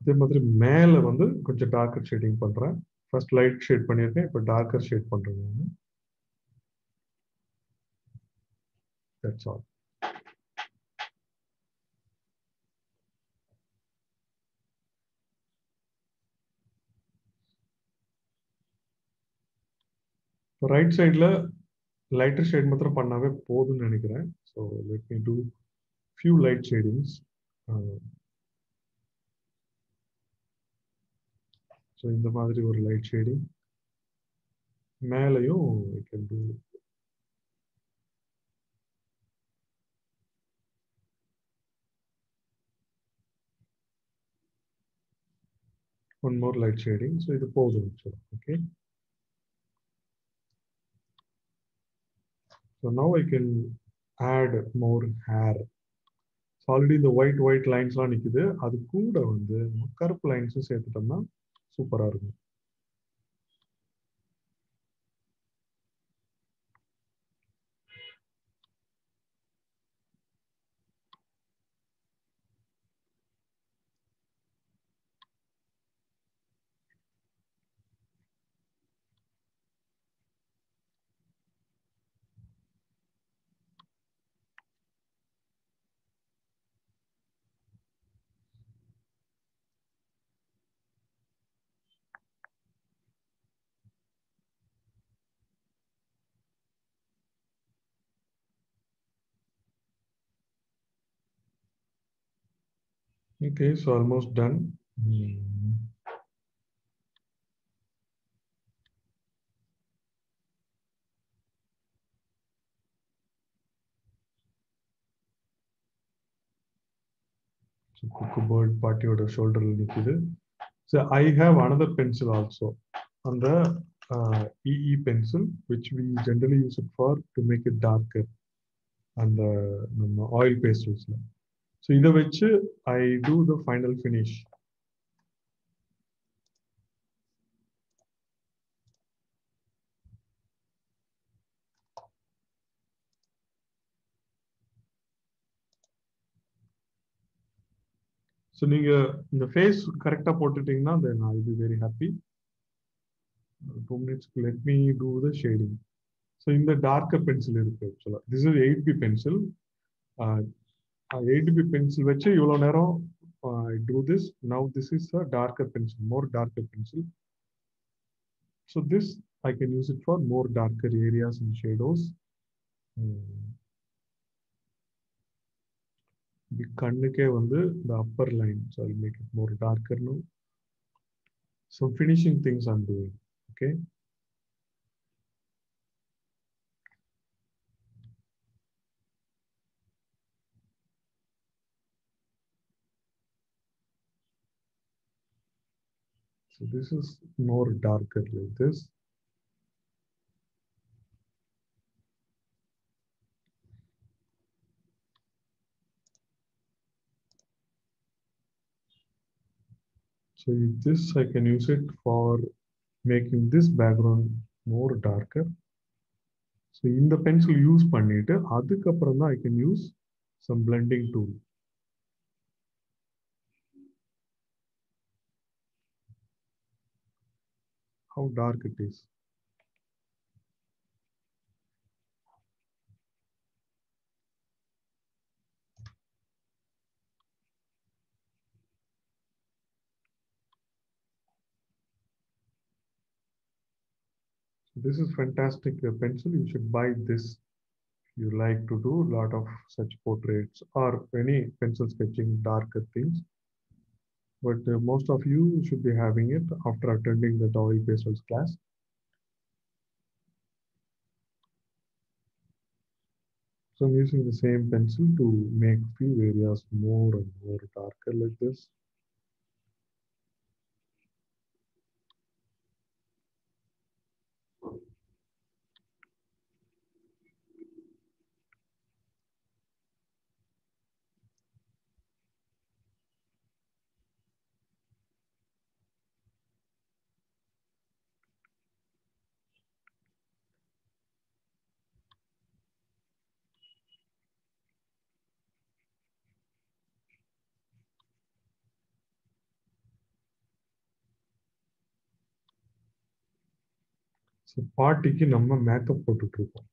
அதே மாதிரி மேல வந்து கொஞ்சம் டார்க்கர் ஷேடிங் பண்றேன். ஃபர்ஸ்ட் லைட் ஷேட் பண்ணியிருக்கேன், இப்போ டார்க்கர் ஷேட் பண்றேன் நான். That's all. ரைட் சைடில் லைட்டர் ஷேட் மாத்திரம் பண்ணாவே போதும்னு நினைக்கிறேன். So let me do few light shadings. So இந்த மாதிரி ஒரு லைட் ஷேடிங் மேலையும் we can do. One more light shading. So இது போதும். Okay. So now I can add more hair. So already the white lines எல்லாம் நிக்குது. அது கூட வந்து கருப்பு லைன்ஸும் சேர்த்துட்டோம்னா சூப்பரா இருக்கும். Okay, so almost done. So Cuckoo Bird party order shoulder நிக்குது. So I have another pencil also on the EE pencil, which we generally use it for to make it darker on the oil pastels. So either which I do the final finish. So நீங்க இந்த face correct போட்டுட்டீங்கன்னா then I will be very happy. 2 minutes. Let me do the shading. So in the darker pencil இருக்கு actually. This is 8B pencil. 8B pencil வச்சு இவ்வளவு நேரம் I do this. Now this is a darker pencil, more darker pencil. So this I can use it for more darker areas and shadows. The கண்ணுக்கே வந்து the upper line, so I'll make it more darker now. Some finishing things I'm doing. Okay. So this is more darker like this. So this I can use it for making this background more darker. So in the pencil use பண்ணிட்டு அதுக்கு அப்புறம் தான் I can use some blending tool. How dark it is. This is fantastic pencil. You should buy this. You like to do a lot of such portraits or any pencil sketching, darker things. But most of you should be having it after attending the oil pastels class. So I'm using the same pencil to make few areas more and more darker like this. So பாட்டிக்கு நம்ம makeup போட்டுட்டு இருக்கோம்.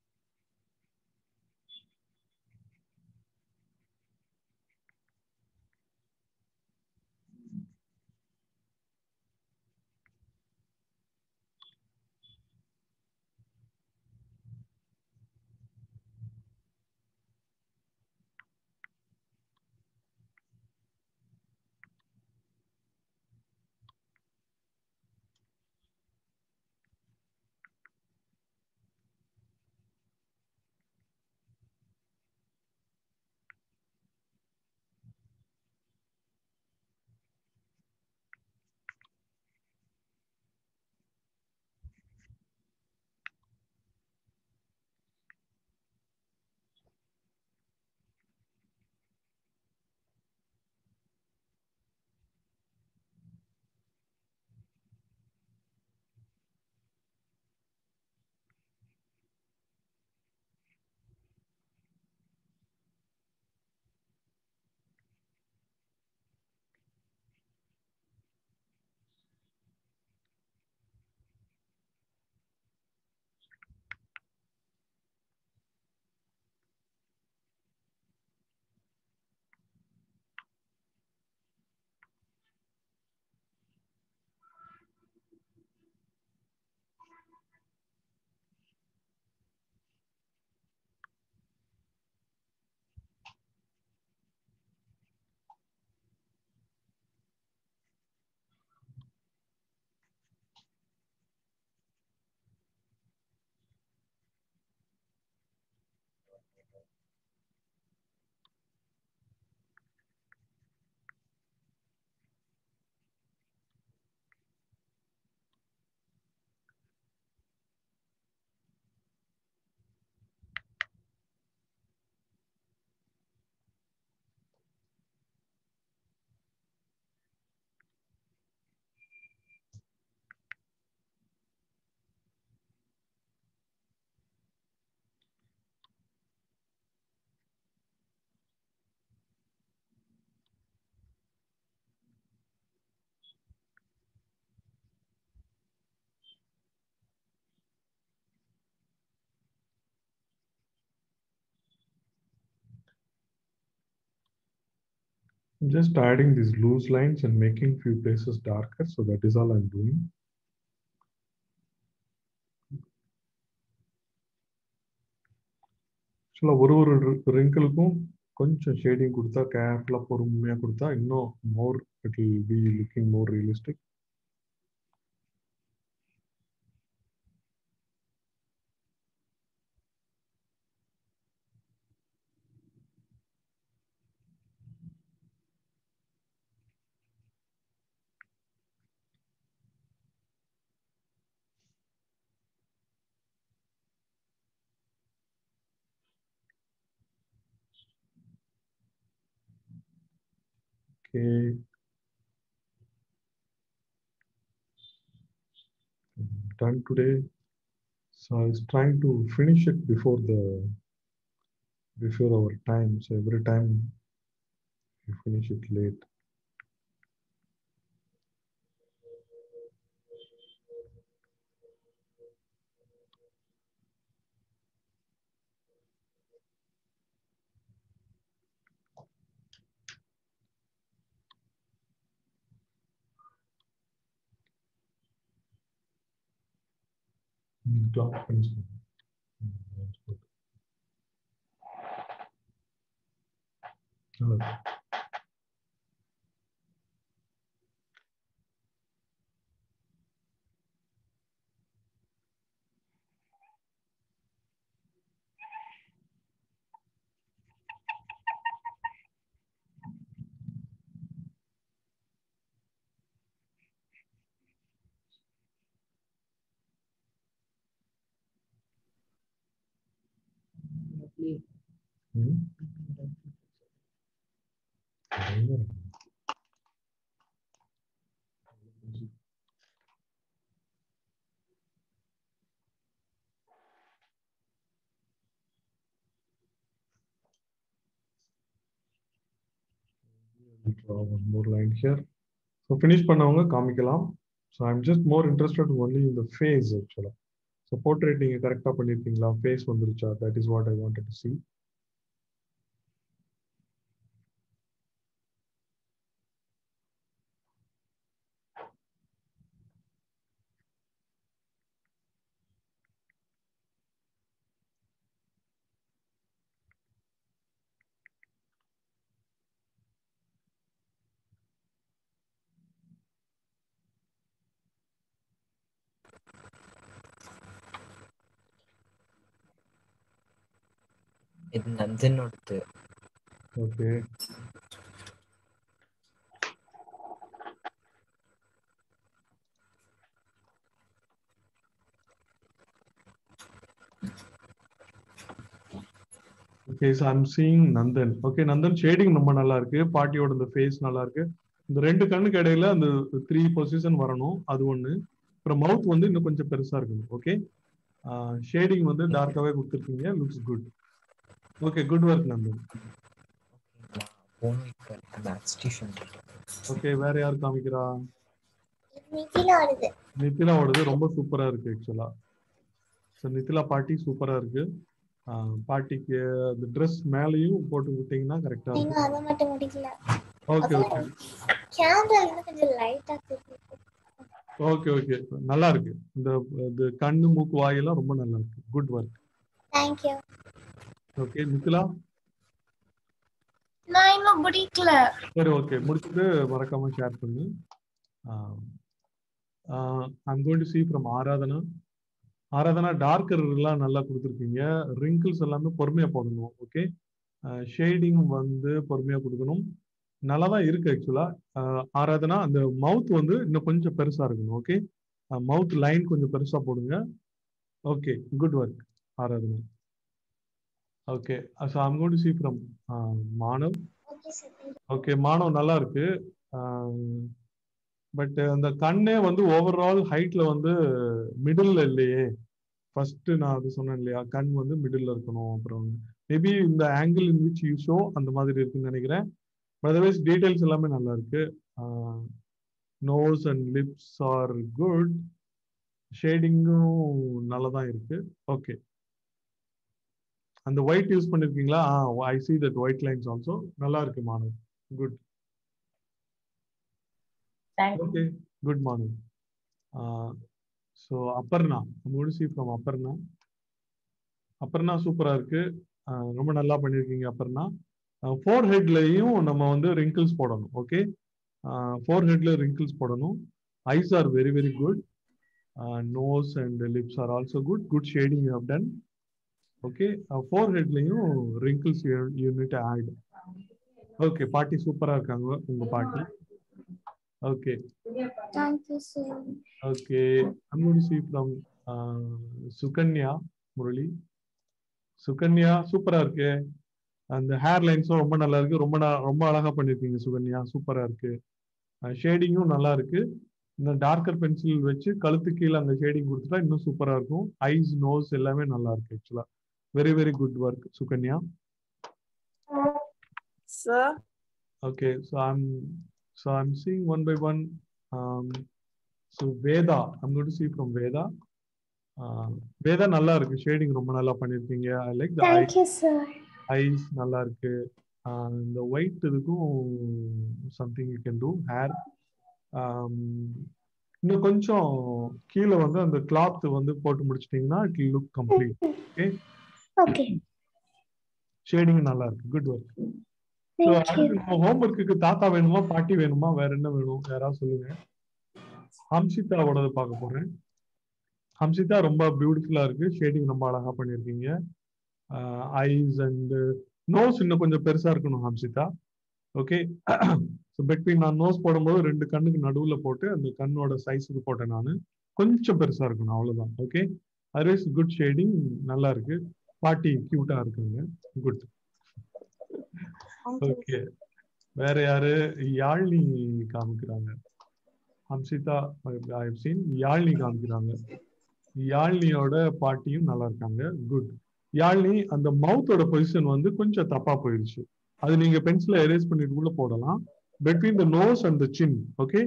Just adding these loose lines and making few places darker. So that is all I'm doing. ஆக்சுவலா ஒரு ரிங்கிளுக்கும் கொஞ்சம் shading கொடுத்தா கேர்ஃபுல்லா பொறுமையா கொடுத்தா இன்னும் மோர் it will be looking more realistic. Okay. Done today. So I was trying to finish it before our time. So every time you finish it late. Clock finish. That's good. Hello. Draw one more line here. So finish பண்ணவங்க காமிக்கலாம். So I'm just more interested only in the face actually. So portrait நீங்க கரெக்ட்டா பண்ணிருக்கீங்களா? Face வந்துருச்சா? That is what I wanted to see. இது நந்தனோடது. Okay. Okay, so I'm seeing Nandan. Okay, Nandan shading ரொம்ப நல்லா இருக்கு. பாட்டியோட இந்த ஃபேஸ் நல்லா இருக்கு. இந்த ரெண்டு கண்ணுக்கு இடையில அந்த 3 பொசிஷன் வரணும். அது ஒண்ணு. அப்புறம் மவுத் வந்து இன்னும் கொஞ்சம் பெருசா இருக்கணும். ஓகே. ஷேடிங் வந்து டார்க்காவே கொடுத்துருக்கீங்க. Looks good. Okay, good work Nandan. Okay, வேற யார் காமிக்கிறா? நித்திலாவோடது ரொம்ப சூப்பரா இருக்கு ஆக்சுவலா. ஸோ நித்திலா பாட்டி சூப்பரா இருக்கு. பாட்டிக்கு அந்த ட்ரெஸ் மேலேயும் போட்டு விட்டீங்கன்னா கரெக்டா இருக்கும். அத மட்டும் முடிக்கல. Okay okay. கேமரா இன்னும் கொஞ்சம் லைட்டா தெரியுது. ஓகே ஓகே, நல்லா இருக்கு. இந்த கண்ணு மூக்கு வாயெல்லாம் ரொம்ப நல்லா இருக்கு. Good work. Thank you. Okay Nithila, நான் இன்னும் முடிக்கல. சரி ஓகே, முடிச்சுட்டு மறக்காம ஷேர் பண்ணு. I'm going to see from Aradhana. Aradhana darker எல்லாம் நல்லா கொடுத்துருக்கீங்க. ரிங்கிள்ஸ் எல்லாமே பொறுமையா போடணும். ஓகே, ஷேடிங் வந்து பொறுமையா கொடுக்கணும். நல்லா தான் இருக்கு ஆக்சுவலா. ஆராதனா அந்த மவுத் வந்து இன்னும் கொஞ்சம் பெருசா இருக்கணும். ஓகே, மவுத் லைன் கொஞ்சம் பெருசா போடுங்க. Okay, good work Aradhana. Okay, so I'm going to see from Manav. Okay, Manav நல்லா இருக்கு. பட் அந்த கண்ணே வந்து ஓவரால் ஹைட்ல வந்து மிடில் இல்லையே. ஃபர்ஸ்ட் நான் அது சொன்னேன் இல்லையா, கண் வந்து மிடில் இருக்கணும். அப்புறம் மேபி இந்த angle in which you show அந்த மாதிரி இருக்குன்னு நினைக்கிறேன். அதர்வைஸ் டீடைல்ஸ் எல்லாமே நல்லா இருக்கு. Nose and lips are good. ஷேடிங்கும் நல்லா தான் இருக்கு. ஓகே, அந்த ஒயிட் யூஸ் பண்ணிருக்கீங்களா? ஐ see that white lines also. நல்லா இருக்கு Manav. Good. Okay, good morning. So Aparna, I'm going to see from Aparna. Aparna சூப்பரா இருக்கு. ரொம்ப நல்லா பண்ணிருக்கீங்க அப்பர்ணா. ஃபோர் ஹெட்லையும் நம்ம வந்து ரிங்கிள்ஸ் போடணும். ஓகே, ஃபோர் ஹெட்ல ரிங்கிள்ஸ் போடணும். Eyes are very very good. Nose and lips are also good. Good shading you have done. Okay, ஃபோர் ஹெட்லையும் wrinkles you need to add. Okay, பாட்டி சூப்பரா இருக்காங்க உங்க பாட்டி. Okay. Thank you sir. Okay, I'm going to see from Sukanya Murali. Sukanya சூப்பரா இருக்கு. அந்த ஹேர் லைன்ஸும் ரொம்ப நல்லா இருக்கு. ரொம்ப அழகா பண்ணிருக்கீங்க சுகன்யா. சூப்பரா இருக்கு. ஷேடிங்கும் நல்லா இருக்கு. இந்த டார்க்கர் பென்சில் வச்சு கழுத்து கீழே அந்த ஷேடிங் கொடுத்துட்டா இன்னும் சூப்பரா இருக்கும். ஐஸ், நோஸ் எல்லாமே நல்லா இருக்கு ஆக்சுவலா. Very very good work Sukanya. Sir Okay, so I'm seeing one by one. So Veda, I'm going to see from Veda. Veda நல்லா இருக்கு. ஷேடிங் ரொம்ப நல்லா பண்ணிருக்கீங்க. I like the Thank you sir. eyes நல்லா இருக்கு. இந்த ஒயிட் இதுக்கும் something you can do. hair இன்னும் கொஞ்சம் கீழே வந்து அந்த கிளாத் வந்து போட்டு முடிச்சிட்டீங்கன்னா it will look complete. Okay. Okay. Shading நல்லா இருக்கு. Good work. ஸோ அடுத்து ஹோம்ஒர்க்குக்கு தாத்தா வேணுமா பாட்டி வேணுமா வேற என்ன வேணும் யாராவது சொல்லுங்க. ஹம்சிதாவோடது பார்க்க போறேன். ஹம்சிதா ரொம்ப பியூட்டிஃபுல்லா இருக்கு. ஷேடிங் ரொம்ப அழகா பண்ணிருக்கீங்க. ஐஸ் அண்ட் நோஸ் இன்னும் கொஞ்சம் பெருசா இருக்கணும் ஹம்சிதா. ஓகே, ஸோ பெட்வீன் நான் நோஸ் போடும்போது 2 கண்ணுக்கு நடுவுல போட்டு அந்த கண்ணோட சைஸுக்கு போட்டேன் நான். கொஞ்சம் பெருசா இருக்கணும் அவ்வளவுதான். ஓகே, அதர்வைஸ் குட் ஷேடிங் நல்லா இருக்கு. பாட்டி கியூட்டா இருக்குங்க. குட். ஓகே வேற யாரு யாழ்னி காமிக்கிறாங்க ஹம்சிதா ஐ ஹவ் சீன் யாழ்னி காமிக்கிறாங்க யாழ்னியோட பாட்டியும் நல்லா இருக்காங்க குட் யாழ்னி அந்த மவுத்தோட பொசிஷன் வந்து கொஞ்சம் தப்பா போயிடுச்சு அது நீங்க பென்சில எரேஸ் பண்ணிட்டு கூட போடலாம் between the nose and the chin okay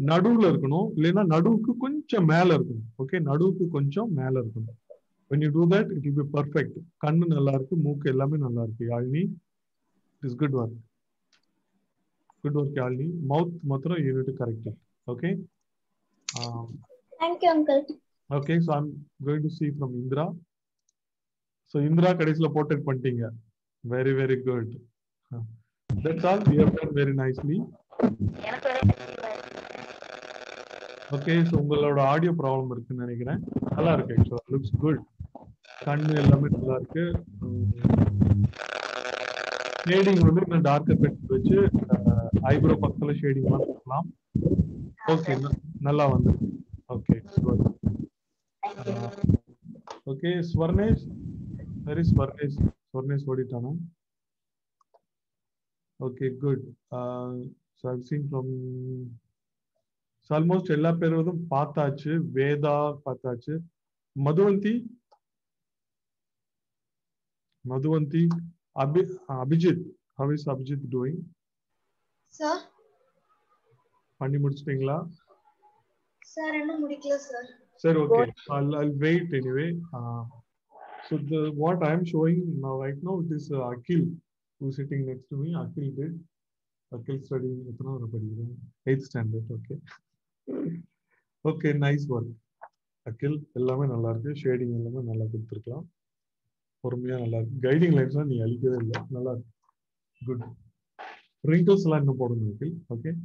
நடுவுல இருக்கணும் இல்லைன்னா நடுவுக்கு கொஞ்சம் மேல இருக்கணும் ஓகே நடுவுக்கு கொஞ்சம் மேல இருக்கணும் when you do that it will be perfect கண்ணு நல்லா இருக்கு மூக்கு எல்லாமே நல்லா இருக்கு Yazhini it is good work Yazhini மவுத் மாத்திரம் you need to correct it okay Thank you, uncle. okay so I'm going to see from Indra so Indra கடைசில portrait பண்ணிட்டீங்க very very good that's all you have done very nicely okay so உங்களோட audio problem இருக்குன்னு நினைக்கிறேன் நல்லா இருக்கு actually looks good கண்ணு எல்லாமே நல்லா இருக்கு ஷேடிங் வந்து இன்னும் டார்க்கர் பென்சில் வச்சு ஐப்ரோ பக்கத்துல ஷேடிங் எல்லாம் கொடுக்கலாம் ஓகே நல்லா வந்து okay okay Swarnesh very Swarnesh ஓடிட்டானா okay good so I've seen from so almost எல்லா பேரும் பார்த்தாச்சு வேதா பார்த்தாச்சு Madhuvanti Abhijit how is Abhijit doing Sir? பண்ணி முடிச்சிட்டீங்களா Sir, என்ன முடிக்கல sir. sir okay I'll wait anyway so what I am showing now right now it is Akhil who is sitting next to me Akhil studying எத்தனை வரை படிக்கிறேன் 8th standard okay okay nice work Akhil எல்லாமே நல்லா இருக்கு shading எல்லாமே நல்லா கொடுத்திருக்கலாம் பொறுமையா நல்லா இருக்கு கைடிங் லைன்ஸ்லாம் நீ அழிக்கவே இல்லை நல்லா இருக்கு குட் wrinkles எல்லாம் இன்னும் போடணும் Akhil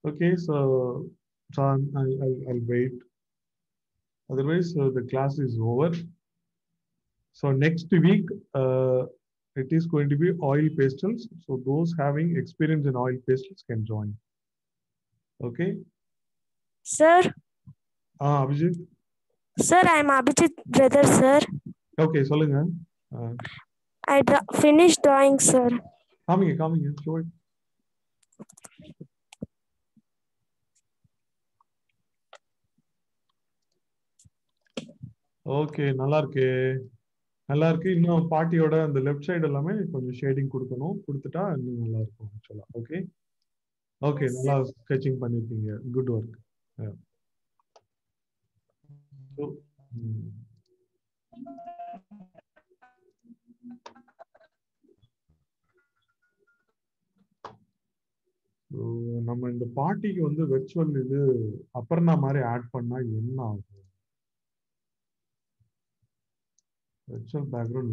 okay so I'll wait otherwise the class is over so next week it is going to be oil pastels so those having experience in oil pastels can join okay Sir, Abhijit sir, I am Abhijit brother, sir. okay சொல்லுங்க I finished drawing, sir. காமிங்க show it okay நல்லா இருக்கு இன்னும் பாட்டியோட அந்த left side எல்லாமே கொஞ்சம் shading கொடுக்கணும் கொடுத்துட்டா இன்னும் நல்லா இருக்கும் ஆக்சுவலா ஓகே நல்லா ஸ்கெட்சிங் பண்ணிருக்கீங்க குட் ஒர்க் நம்ம இந்த பாட்டிக்கு வந்து வெர்ச்சுவல் இது அபர்ணா மாதிரி ஆட் பண்ணா என்ன ஆகும் வெர்ச்சுவல் பேக்ரவுண்ட்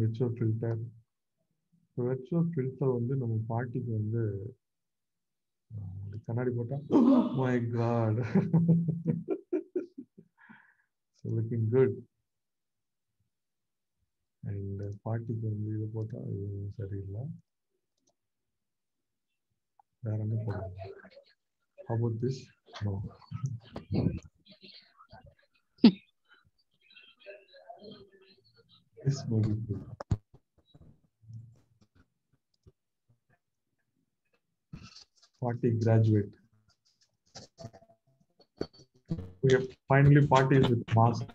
வெர்ச்சுவல் ஃபில்டர் வந்து நம்ம பாட்டிக்கு வந்து கண்ணாடி போட்டா my god looking good and பாட்டிக்கு வந்து இது போட்டா இது சரியில்லை வேற என்ன போடுறது how about this no this may be good party graduate we have finally parties with mask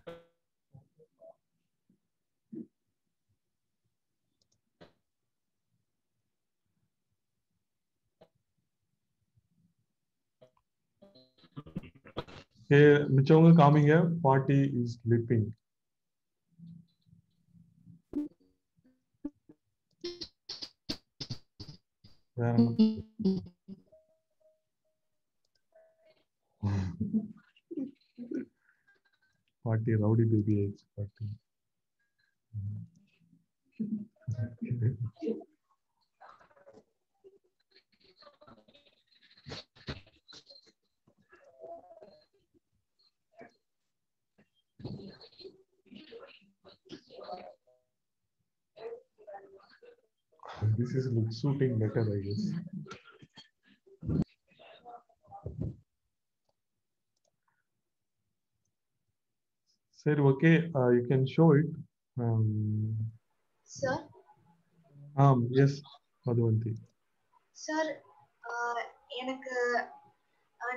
okay மிச்சவங்க காமிங்க party is sleeping party rowdy baby eggs party this is suiting better I guess sir okay you can show it Sir? yes Madhuvanti. Sir, எனக்கு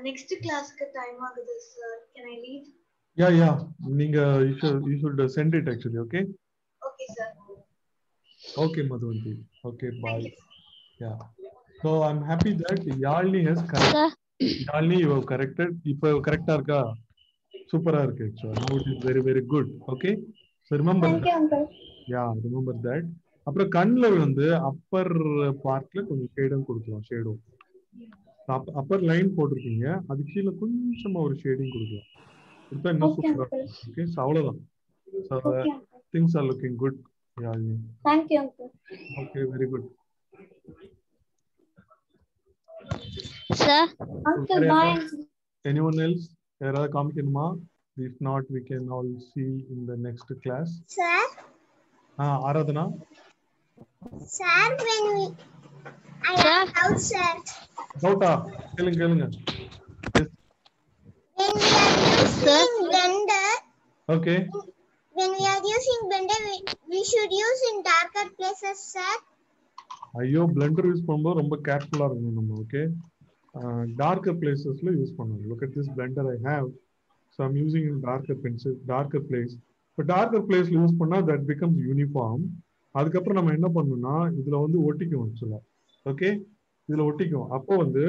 next classக்கு time ஆகுது sir. Can I leave? Yeah. You should send it actually, okay? Okay sir. Okay, Madhuvanti. Okay, bye. Thank you. Yeah. So I'm happy that Yalini has corrected. Sir. Yalini, you have corrected. இப்போ கரெக்டா இருக்கா? சூப்பரா இருக்கு actually. Now it is very very good. Okay? So remember Thank you, uncle. Yeah, remember that. அப்புறம் கண்ணுல வந்து அப்பர் பார்ட்ல கொஞ்சம் ஷேடும் கொடுக்கலாம். ஷேடும் அப்பர் லைன் போட்டிருக்கீங்க, அது கீழே கொஞ்சமா ஒரு ஷேடிங் கொடுக்கலாம். கொடுத்தா இன்னும் Okay, சூப்பரா uncle. இருக்கும். Okay, so அவ்வளவுதான். So Okay, uncle. things are looking good. Yeah. Thank you, uncle. Okay, very good. Sir. Uncle, Sorry, bye. uncle. Anyone else? யாராவது காமிக்கணுமா? If not, we can all see in the next class. Sir, Aradhana. sir, I have doubt, sir. டவுட்டா? கேளுங்க. Yes. When we are using Blender, Okay. we should use in darker places, sir. ஐயோ, Blender use பண்ணும்போது ரொம்ப கேர்ஃபுல்லா இருக்கணும் நம்ம. Okay, darker பிளேசஸ்ல use பண்ணணும். Look at this Blender I have. So I'm using in darker place. இப்போ darker பிளேஸ்ல use பண்ணா தட் பிகம்ஸ் யூனிஃபார்ம். அதுக்கப்புறம் நம்ம என்ன பண்ணணும்னா இதுல வந்து ஒட்டிக்கும் ஆக்சுவலா. ஓகே, இதுல ஒட்டிக்கும். அப்போ வந்து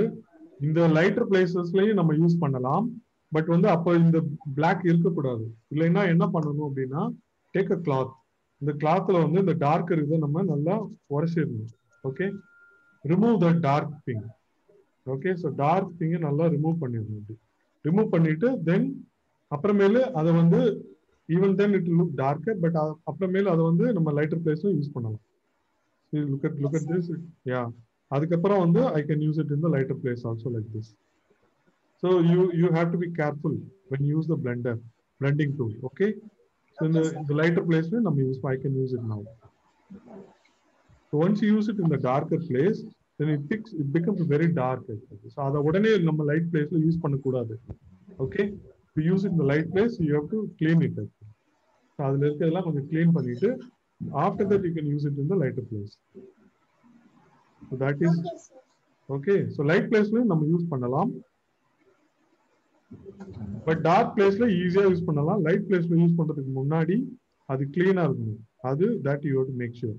இந்த லைட்டர் பிளேசஸ்லயும் நம்ம யூஸ் பண்ணலாம். பட் வந்து அப்போ இந்த பிளாக் இருக்கக்கூடாது. இல்லைன்னா என்ன பண்ணணும் அப்படின்னா, டேக் அ கிளாத். இந்த கிளாத்ல வந்து இந்த டார்க்கர் இதை நம்ம நல்லா உரைச்சிடணும். Okay, remove the dark thing. Okay, so dark திங்கை நல்லா ரிமூவ் பண்ணிடணும். ரிமூவ் பண்ணிட்டு தென் அப்புறமேலு அதை வந்து even then it look darker, but அப்புறமேலு அதை வந்து நம்ம லைட்டர் பிளேஸ்ல யூஸ் பண்ணலாம். Look at this. யா, அதுக்கப்புறம் வந்து I can use it in the lighter place also like this. So you have to be careful when you use the blending tool. Okay, so in the lighter place I can use it now. So once you use it in the darker place, then it becomes very dark actually. So ada odane நம்ம light place la use பண்ண கூடாது. Okay, to use it in the light place you have to clean it actually. So அதுல இருக்கதெல்லாம் கொஞ்சம் clean பண்ணிட்டு after that you can use it in the lighter place. So that is okay. So light place la நம்ம use பண்ணலாம். But dark பிளேஸ்ல ஈஸியா use பண்ணலாம். Light பிளேஸ்ல use பண்றதுக்கு முன்னாடி அது கிளீனா இருக்கணும். அது that you have to make sure.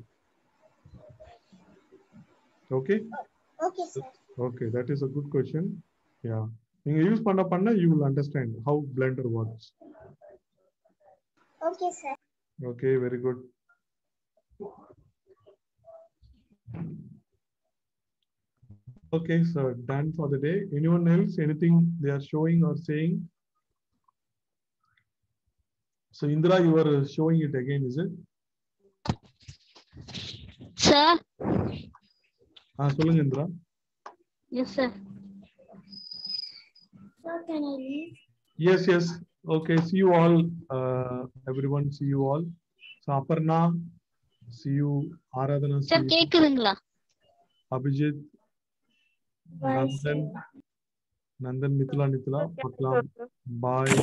Okay? Okay, sir. Okay, that is a good question. Yeah. நீங்க யூஸ் பண்ண you will understand how Blender works. Okay, sir. Okay, very good. Okay, so done for the day. Anyone else? Anything they are showing or saying? So Indra, you are showing it again, is it? Sir. சொல்லுங்க Indra. Yes, sir. Sir, can I leave? Yes. Okay, see you all. Everyone, see you all. So Aparna, see you. Aradhana, see Sir, you. கேக்குதுங்களா? Abhijit, Nandan, Mithila, Paklam. Bye.